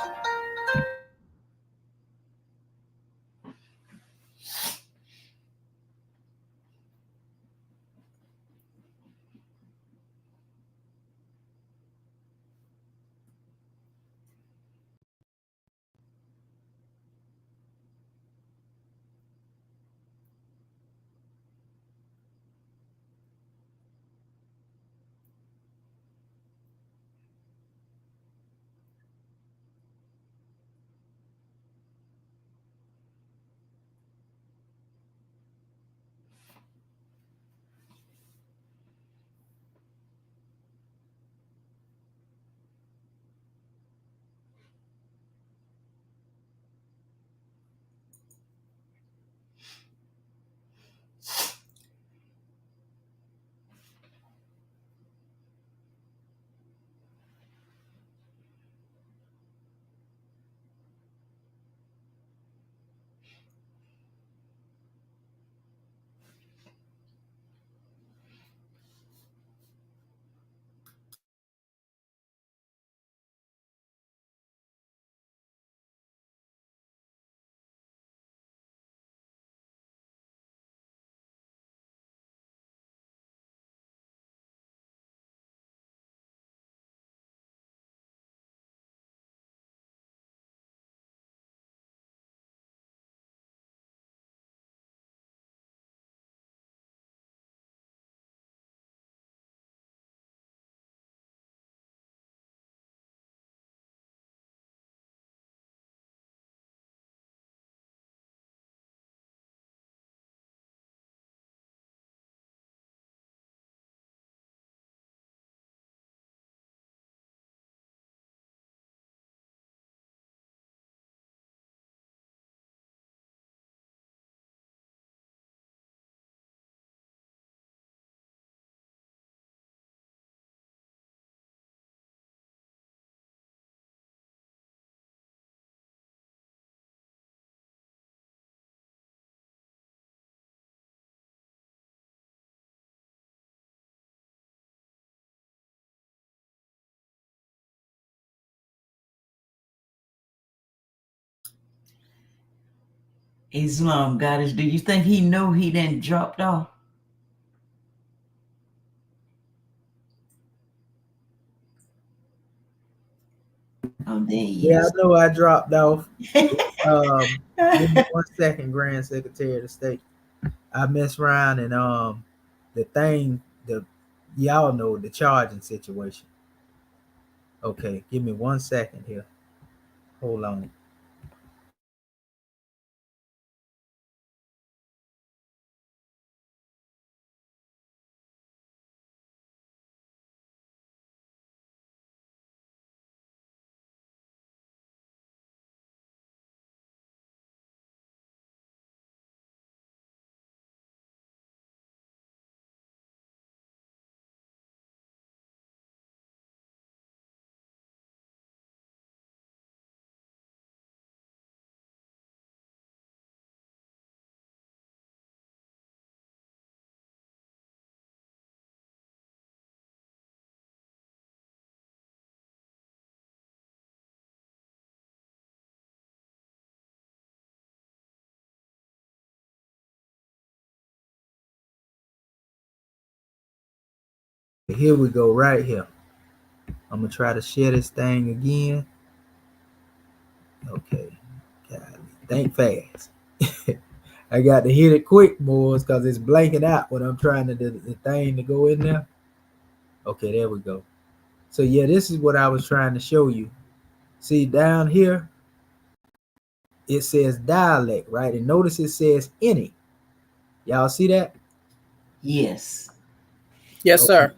Islam goddess, do you think he know he done dropped off? Oh, there he Yeah, I is. know I dropped off. Give me 1 second, Grand Secretary of the State. I messed around and y'all know the charging situation. Okay, give me 1 second here. Hold on. Here we go, right here. I'm gonna try to share this thing again. Okay, think fast. I got to hit it quick, boys, because it's blanking out when I'm trying to do the thing to go in there. Okay, there we go. So yeah, this is what I was trying to show you. See down here, it says dialect, right? And notice it says any. Y'all see that? Yes. Yes, Okay. sir.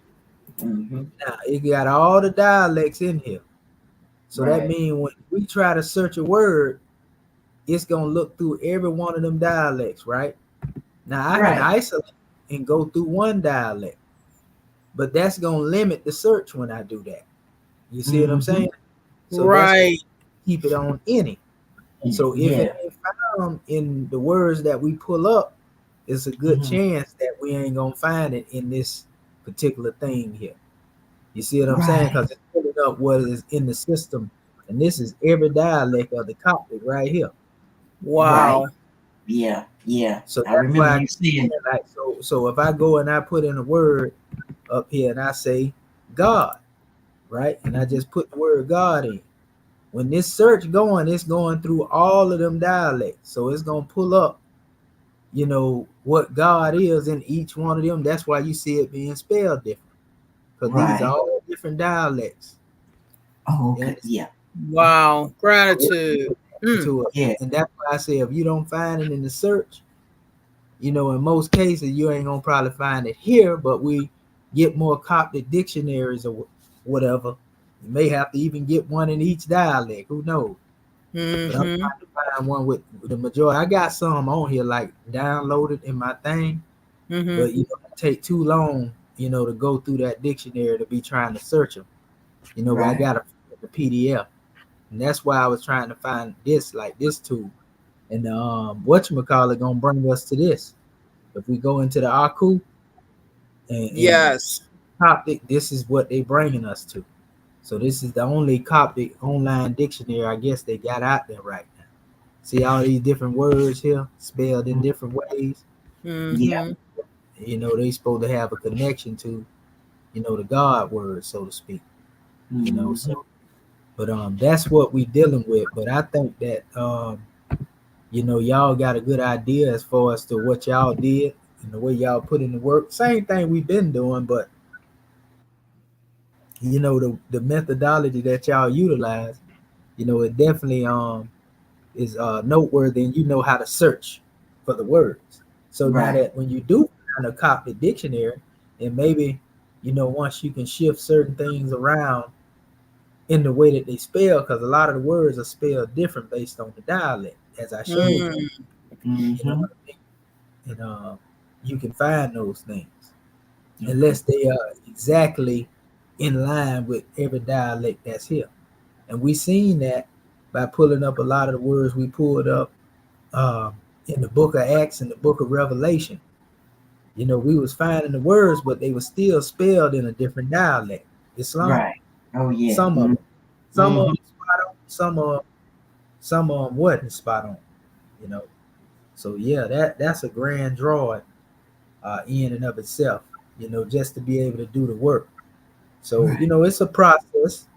Mm-hmm. Now it got all the dialects in here. So that Right. means when we try to search a word, it's gonna look through every one of them dialects, right? Now I can Right. isolate and go through one dialect, but that's gonna limit the search when I do that. You see what I'm saying? So that's why Right. keep it on any. So if it ain't found in the words that we pull up, it's a good chance that we ain't gonna find it in this particular thing here. You see what I'm saying? Right. Because it's pulling up what is in the system, and this is every dialect of the Coptic right here. Wow. Yeah. Yeah. So I that's why remember you saying. like so if I go and I put in a word up here and I say God, right? And I just put the word God in. When this search going, it's going through all of them dialects. So it's gonna pull up, what God is in each one of them. That's why you see it being spelled different. Because these are Right. all different dialects. Oh, You okay. Yeah. Wow. Gratitude. to it. Yeah. And that's why I say if you don't find it in the search, in most cases you ain't gonna probably find it here, but we get more Coptic dictionaries or whatever. You may have to even get one in each dialect. Who knows? But I'm Mm-hmm. trying to find one with the majority. I got some on here like downloaded in my thing, Mm-hmm. but it take too long, to go through that dictionary to be trying to search them. But I Right. got the PDF, and that's why I was trying to find this tool. And whatchamacallit gonna bring us to this. If we go into the Aku and Yes. Coptic, this is what they bringing us to. So this is the only Coptic online dictionary I guess they got out there right now. See all these different words here spelled in different ways. Yeah. Mm-hmm. They supposed to have a connection to, the God word, so to speak. Mm-hmm. So but that's what we dealing with. But I think that y'all got a good idea as far as to what y'all did and the way y'all put in the work. Same thing we've been doing, but the methodology that y'all utilize, it definitely is noteworthy, and you know how to search for the words. So now Right. that when you do find a Coptic dictionary, and maybe once you can shift certain things around in the way that they spell, because a lot of the words are spelled different based on the dialect, as I showed you. You know Mm-hmm. what I mean? And you can find those things unless they are exactly in line with every dialect that's here. And we seen that by pulling up a lot of the words we pulled up in the book of Acts and the book of Revelation. We was finding the words, but they were still spelled in a different dialect. Islam, Right. Oh, yeah. some of them, Mm-hmm. spot on, some of them wasn't spot on. You know, So yeah, that's a grand drawing in and of itself, just to be able to do the work. So, Right. it's a process,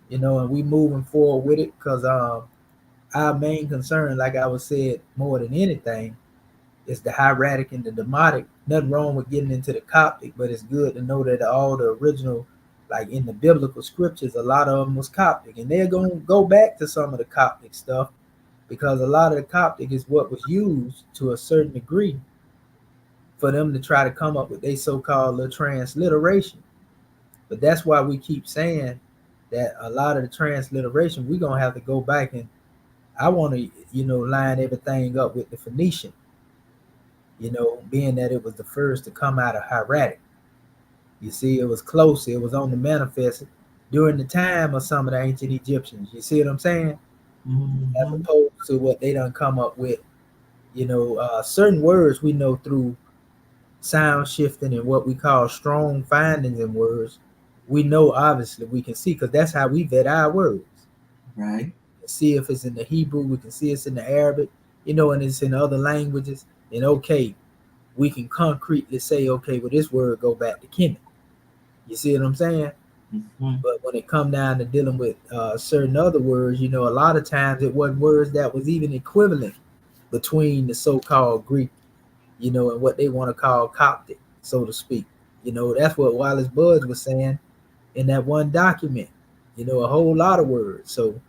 and we moving forward with it because our main concern, like I was said, more than anything, is the hieratic and the demotic. Nothing wrong with getting into the Coptic, but it's good to know that all the original, like in the biblical scriptures, a lot of them was Coptic, and they're going to go back to some of the Coptic stuff because a lot of the Coptic is what was used to a certain degree for them to try to come up with their so-called transliteration. But that's why we keep saying that a lot of the transliteration, we're going to have to go back and I want to, line everything up with the Phoenician, being that it was the first to come out of hieratic. You see, it was close. It was on the manifest during the time of some of the ancient Egyptians. You see what I'm saying? As Mm-hmm. opposed to what they done come up with. Certain words we know through sound shifting and what we call strong findings in words. We know obviously we can see because that's how we vet our words. Right. See if it's in the Hebrew, we can see it's in the Arabic, and it's in other languages. And okay, we can concretely say, okay, well, this word go back to Kemet. You see what I'm saying? Mm-hmm. But when it come down to dealing with certain other words, a lot of times it wasn't words that was even equivalent between the so-called Greek, and what they want to call Coptic, so to speak. That's what Wallace Budge was saying in that one document. A whole lot of words. So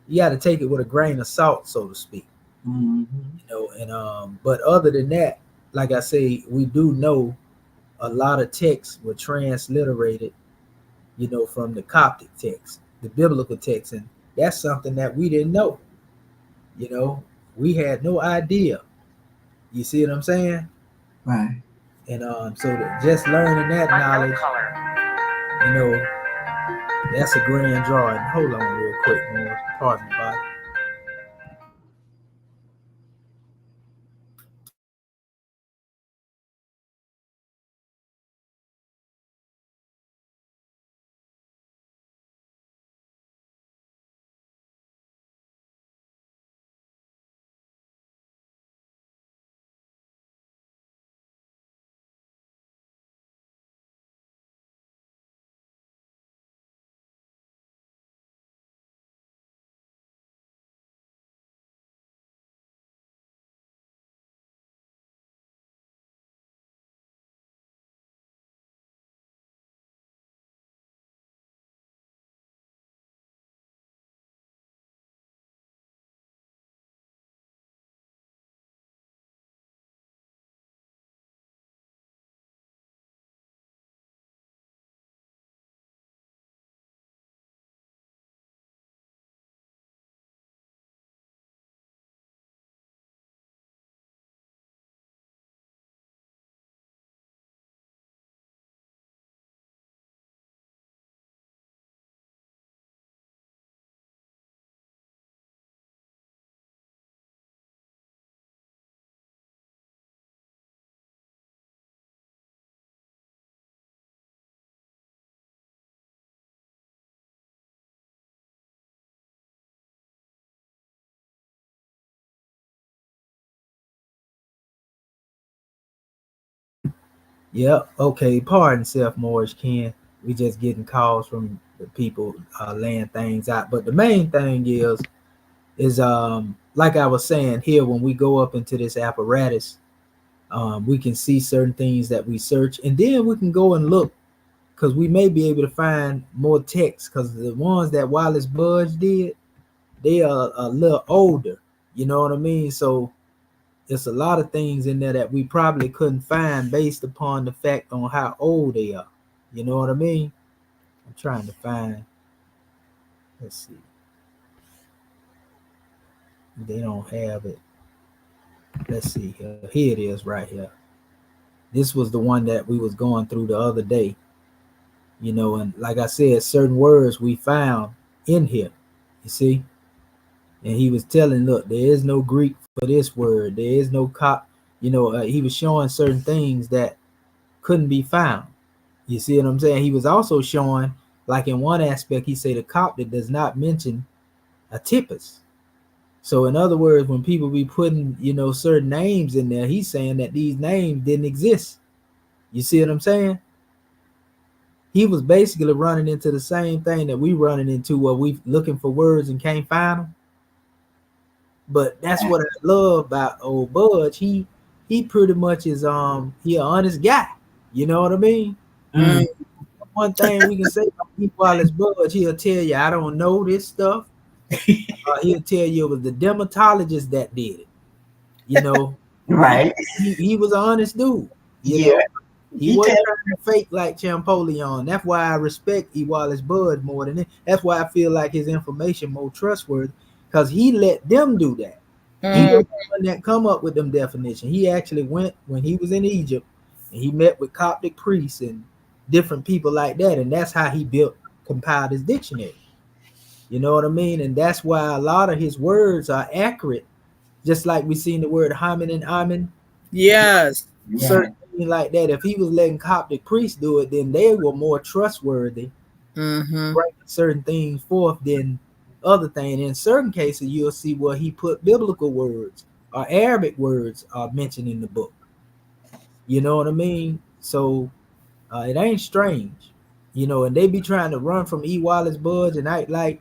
you got to take it with a grain of salt, so to speak. Mm-hmm. And but other than that, like I say, we do know a lot of texts were transliterated, from the Coptic text, the biblical text, and that's something that we didn't know. You know, we had no idea. You see what I'm saying? Right. And so just learning that Unknown knowledge, color. you know, that's a grand drawing. Hold on real quick, man. Pardon me, bye. Yep. Okay. Pardon self, Morris Ken. We just getting calls from the people laying things out. But the main thing is like I was saying here, when we go up into this apparatus, we can see certain things that we search, and then we can go and look because we may be able to find more text because the ones that Wallace Budge did, they are a little older. You know what I mean? So there's a lot of things in there that we probably couldn't find based upon the fact on how old they are. You know what I mean? I'm trying to find. Let's see. They don't have it. Let's see here. Here it is right here. This was the one that we was going through the other day. And like I said, certain words we found in here. You see? And he was telling, look, there is no Greek for this word. There is no cop. He was showing certain things that couldn't be found. You see what I'm saying? He was also showing, like in one aspect, he said the Coptic does not mention a typus. So in other words, when people be putting, certain names in there, he's saying that these names didn't exist. You see what I'm saying? He was basically running into the same thing that we running into, where we looking for words and can't find them. But that's what I love about old Budge. He pretty much is he an honest guy. You know what I mean? Mm. One thing we can say about E.A.R.S. Budge, he'll tell you, I don't know this stuff. He'll tell you it was the dermatologist that did it. Right. He was an honest dude. Yeah. He wasn't trying to fake like Champollion. That's why I respect E.A.R.S. Budge more than it. That's why I feel like his information more trustworthy, because he let them do that. He was the one that come up with them definitions. He actually went when he was in Egypt and he met with Coptic priests and different people like that, and that's how he compiled his dictionary. You know what I mean? And that's why a lot of his words are accurate, just like we seen the word Hamin and Amin. Yes. Certain things like that. If he was letting Coptic priests do it, then they were more trustworthy, bringing certain things forth than other things. In certain cases, you'll see where he put biblical words or Arabic words are mentioned in the book. You know what I mean? So it ain't strange, and they be trying to run from E.A.R.S. Budge and act like,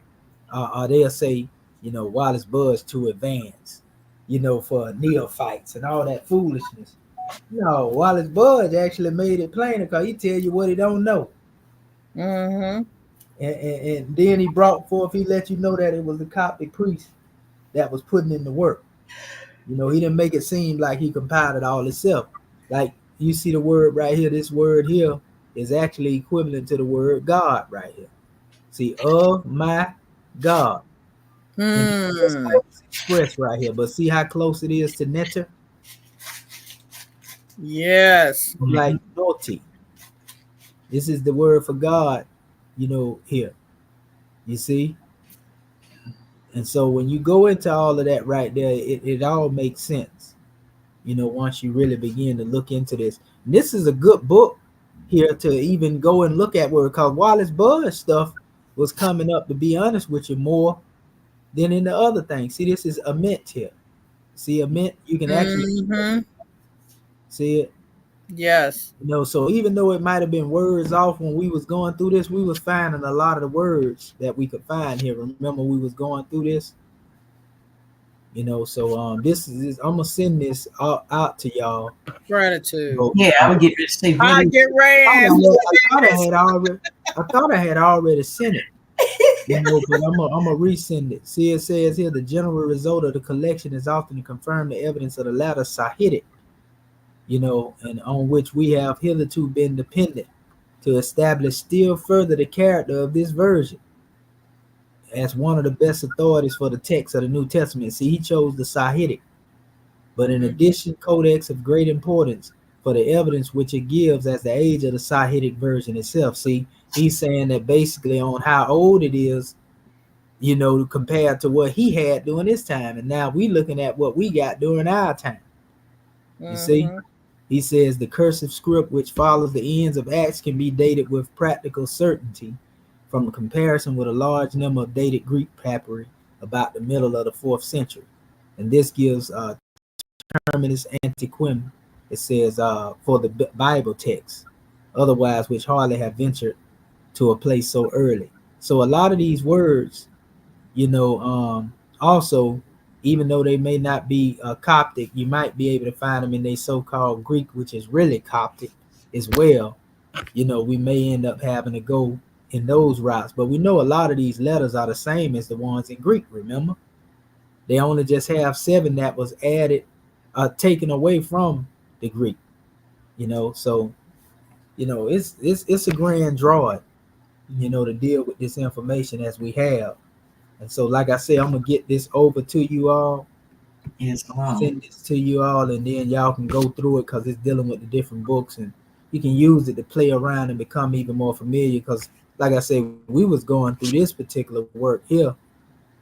or they'll say, Wallace Budge too advanced, for neophytes and all that foolishness. No, Wallace Budge actually made it plainer, because he tell you what he don't know. And then he brought forth, he let you know that it was the Coptic priest that was putting in the work. He didn't make it seem like he compiled it all himself. Like you see the word right here, this word here is actually equivalent to the word God right here. See, of my God. And that's how it's expressed right here. But see how close it is to netter? Yes. Like naughty. This is the word for God, here. You see? And so when you go into all of that right there, it all makes sense, once you really begin to look into this. And this is a good book here to even go and look at, where, because Wallace Budge stuff was coming up, to be honest with you, more than in the other things. See, this is a mint here. See, a mint, you can actually see it. Yes. So even though it might have been words off when we was going through this, we was finding a lot of the words that we could find here. Remember, we was going through this. So this is, I'm gonna send this out to y'all. Gratitude. Yeah, I would get ready to say, I get ready. I thought I had already sent it. But I'm gonna resend it. See, it says here, the general result of the collection is often to confirm the evidence of the latter Sahidic, and on which we have hitherto been dependent, to establish still further the character of this version as one of the best authorities for the text of the New Testament. See, he chose the Sahidic, but in addition, codex of great importance for the evidence which it gives as the age of the Sahidic version itself. See, he's saying that basically on how old it is, compared to what he had during his time. And now we looking at what we got during our time. You see? He says the cursive script which follows the ends of Acts can be dated with practical certainty from a comparison with a large number of dated Greek papyri about the middle of the 4th century. And this gives terminus antiquum, it says, for the Bible text, otherwise which hardly have ventured to a place so early. So a lot of these words, also, even though they may not be Coptic, you might be able to find them in their so-called Greek, which is really Coptic as well. We may end up having to go in those routes, but we know a lot of these letters are the same as the ones in Greek. Remember, they only just have 7 that was added, taken away from the Greek. So it's a grand draw, to deal with this information as we have. And so, like I said, I'm gonna get this over to you all. Send this to you all, and then y'all can go through it, because it's dealing with the different books, and you can use it to play around and become even more familiar. Because, like I said, we was going through this particular work here,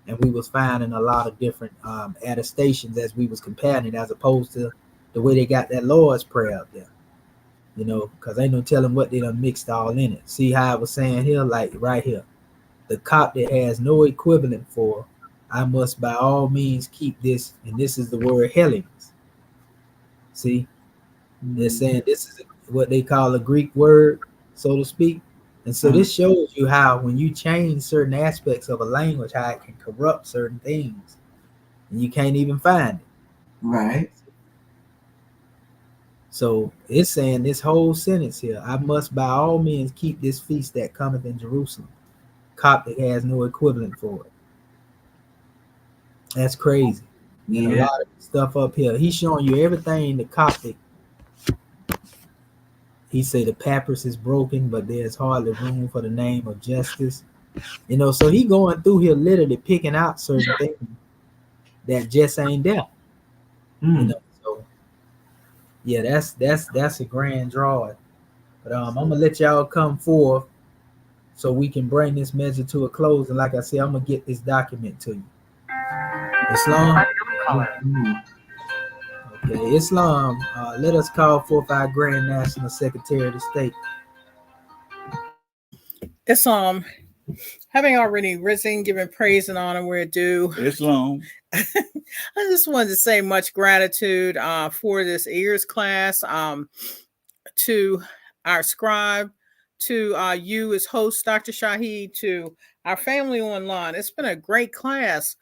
and we was finding a lot of different attestations as we was comparing it, as opposed to the way they got that Lord's Prayer up there. Because ain't no telling what they done mixed all in it. See how I was saying here, like right here, the Coptic has no equivalent for I must by all means keep this, and this is the word Hellenes. See, they're saying this is what they call a Greek word, so to speak. And so this shows you how when you change certain aspects of a language, how it can corrupt certain things, and you can't even find it. Right. So it's saying this whole sentence here, I must by all means keep this feast that cometh in Jerusalem. Coptic has no equivalent for it. That's crazy. And a Yeah. lot of stuff up here. He's showing you everything the Coptic. He say the papyrus is broken, but there's hardly room for the name of justice. You know, so he going through here literally picking out certain things that just ain't there. You know, so yeah, that's a grand drawing. But I'm gonna let y'all come forth so we can bring this measure to a close. And like I said, I'm gonna get this document to you. Islam. Okay, Islam. Let us call forth our Grand National Secretary of the State. Islam, having already risen, given praise and honor where due. Islam. I just wanted to say much gratitude for this E.A.R.S class, to our scribe, to you as host, Dr. Shahid, to our family online. It's been a great class.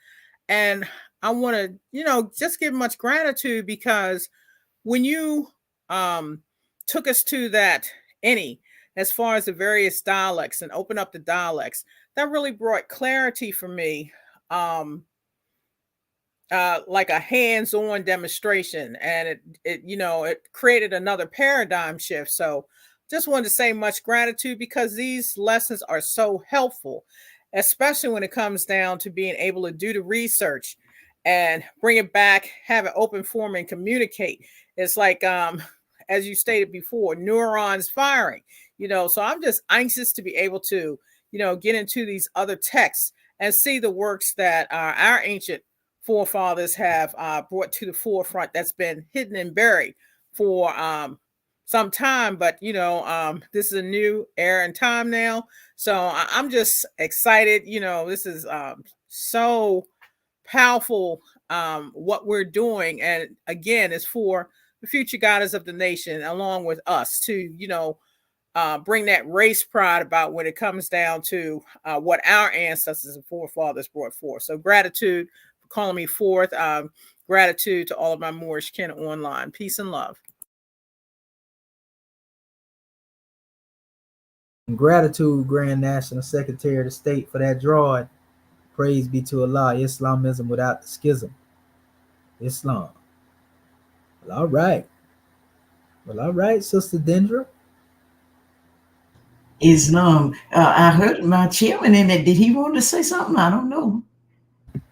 And I want to, just give much gratitude because when you took us to that as far as the various dialects and open up the dialects, that really brought clarity for me. Like a hands-on demonstration, and it created another paradigm shift. So just wanted to say much gratitude because these lessons are so helpful, especially when it comes down to being able to do the research and bring it back, have an open forum and communicate. It's like, as you stated before, neurons firing, so I'm just anxious to be able to, get into these other texts and see the works that our ancient forefathers have brought to the forefront that's been hidden and buried for some time. But, this is a new era and time now. So I'm just excited. This is so powerful what we're doing. And again, it's for the future guidance of the nation, along with us to, bring that race pride about when it comes down to what our ancestors and forefathers brought forth. So gratitude for calling me forth. Gratitude to all of my Moorish kin online. Peace and love. And gratitude, Grand National Secretary of the State, for that drawing. Praise be to Allah. Islamism without the schism. Islam. Well, all right. Sister Dendra. Islam. I heard my chairman in it. Did he want to say something? I don't know.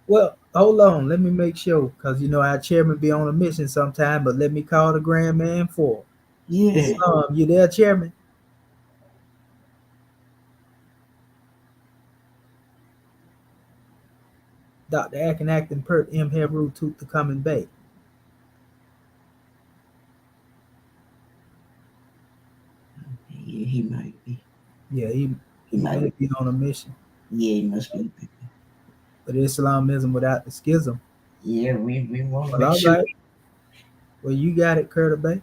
Well, hold on. Let me make sure, because our chairman be on a mission sometime. But let me call the grand man for. Yeah. Islam, you there, chairman? Dr. Akin Acton Pert M. Hebrew Tooth the Coming Bay. Yeah, he might be. Yeah, he might be on a mission. Yeah, he must be. But Islamism without the schism. Yeah, we want to Well, make sure. Right. Well, you got it, Curtis Bay.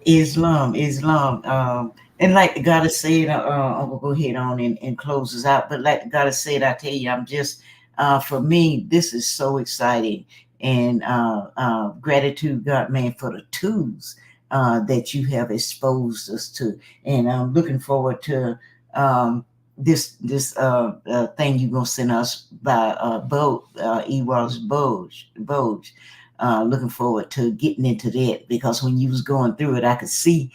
Islam. And like the goddess said, I'm gonna go ahead on and close this out. But like the goddess said, I tell you, I'm just for me, this is so exciting. And gratitude, God, man, for the tools that you have exposed us to. And I'm looking forward to this thing you're gonna send us by boat, E.A.R.S Boge. Looking forward to getting into that, because when you was going through it, I could see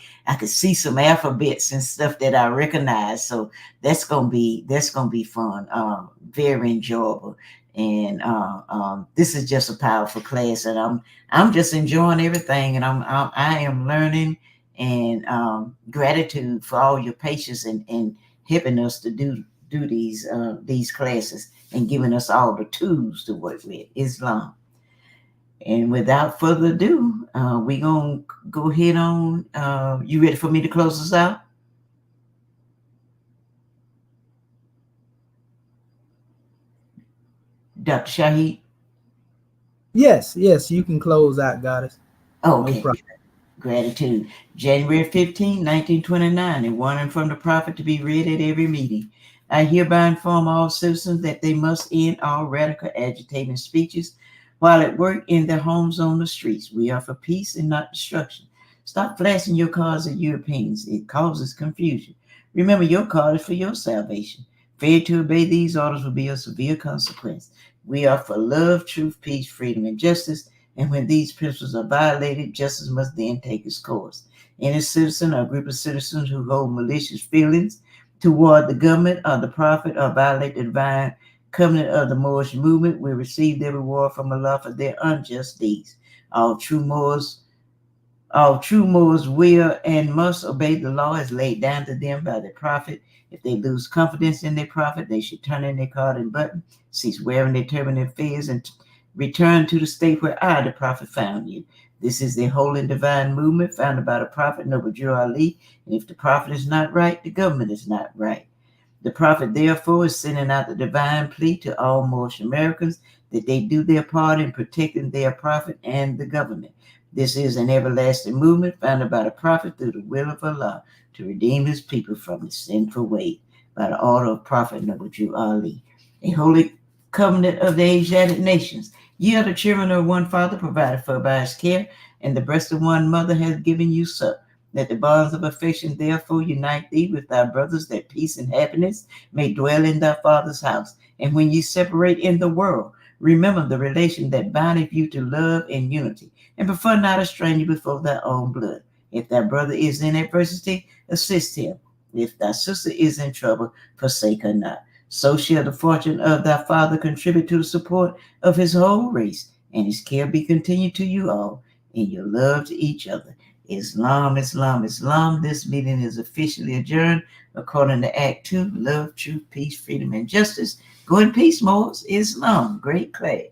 some alphabets and stuff that I recognize. So that's gonna be fun, very enjoyable. And this is just a powerful class, and I'm just enjoying everything, and I am learning. And gratitude for all your patience and helping us to do these classes and giving us all the tools to work with. Islam. And without further ado, we're going to go ahead on. You ready for me to close this out? Dr. Shahid? Yes, you can close out, goddess. No Okay. problem. Gratitude. January 15, 1929, a warning from the prophet to be read at every meeting. I hereby inform all citizens that they must end all radical agitating speeches while at work in their homes on the streets. We are for peace and not destruction. Stop flashing your cards at Europeans. It causes confusion. Remember, your card is for your salvation. Failure to obey these orders will be a severe consequence. We are for love, truth, peace, freedom, and justice. And when these principles are violated, justice must then take its course. Any citizen or group of citizens who hold malicious feelings toward the government or the prophet or violate the divine covenant of the Moorish movement will receive their reward from Allah for their unjust deeds. All true Moors will and must obey the law as laid down to them by the prophet. If they lose confidence in their prophet, they should turn in their card and button, cease wearing their turban and fez, and return to the state where I, the prophet, found you. This is the holy and divine movement founded by the prophet Noble Drew Ali. And if the prophet is not right, the government is not right. The prophet, therefore, is sending out the divine plea to all Moorish Americans that they do their part in protecting their prophet and the government. This is an everlasting movement founded by the prophet through the will of Allah to redeem his people from the sinful way by the order of Prophet Noble Drew Ali. A holy covenant of the Asiatic nations. Ye are the children of one father provided for by his care, and the breast of one mother has given you suck. Let the bonds of affection therefore unite thee with thy brothers, that peace and happiness may dwell in thy father's house. And when ye separate in the world, remember the relation that bindeth you to love and unity, and prefer not a stranger before thy own blood. If thy brother is in adversity, assist him. If thy sister is in trouble, forsake her not. So shall the fortune of thy father contribute to the support of his whole race, and his care be continued to you all in your love to each other. Islam, Islam, Islam. This meeting is officially adjourned according to Act 2, love, truth, peace, freedom, and justice. Go in peace, Moors. Islam. Great class.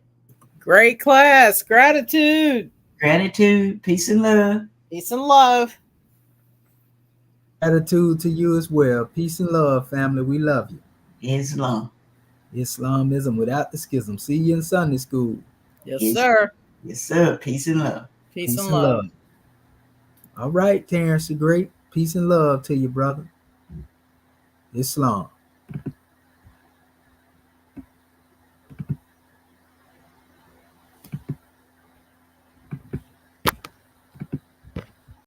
Great class. Gratitude. Gratitude, peace, and love. Peace and love. Gratitude to you as well. Peace and love, family. We love you. Islam. Islamism without the schism. See you in Sunday school. Yes, Yes. sir. Yes, sir. Peace and love. Peace and love. All right, Terrence the Great. Peace and love to you, brother. Islam.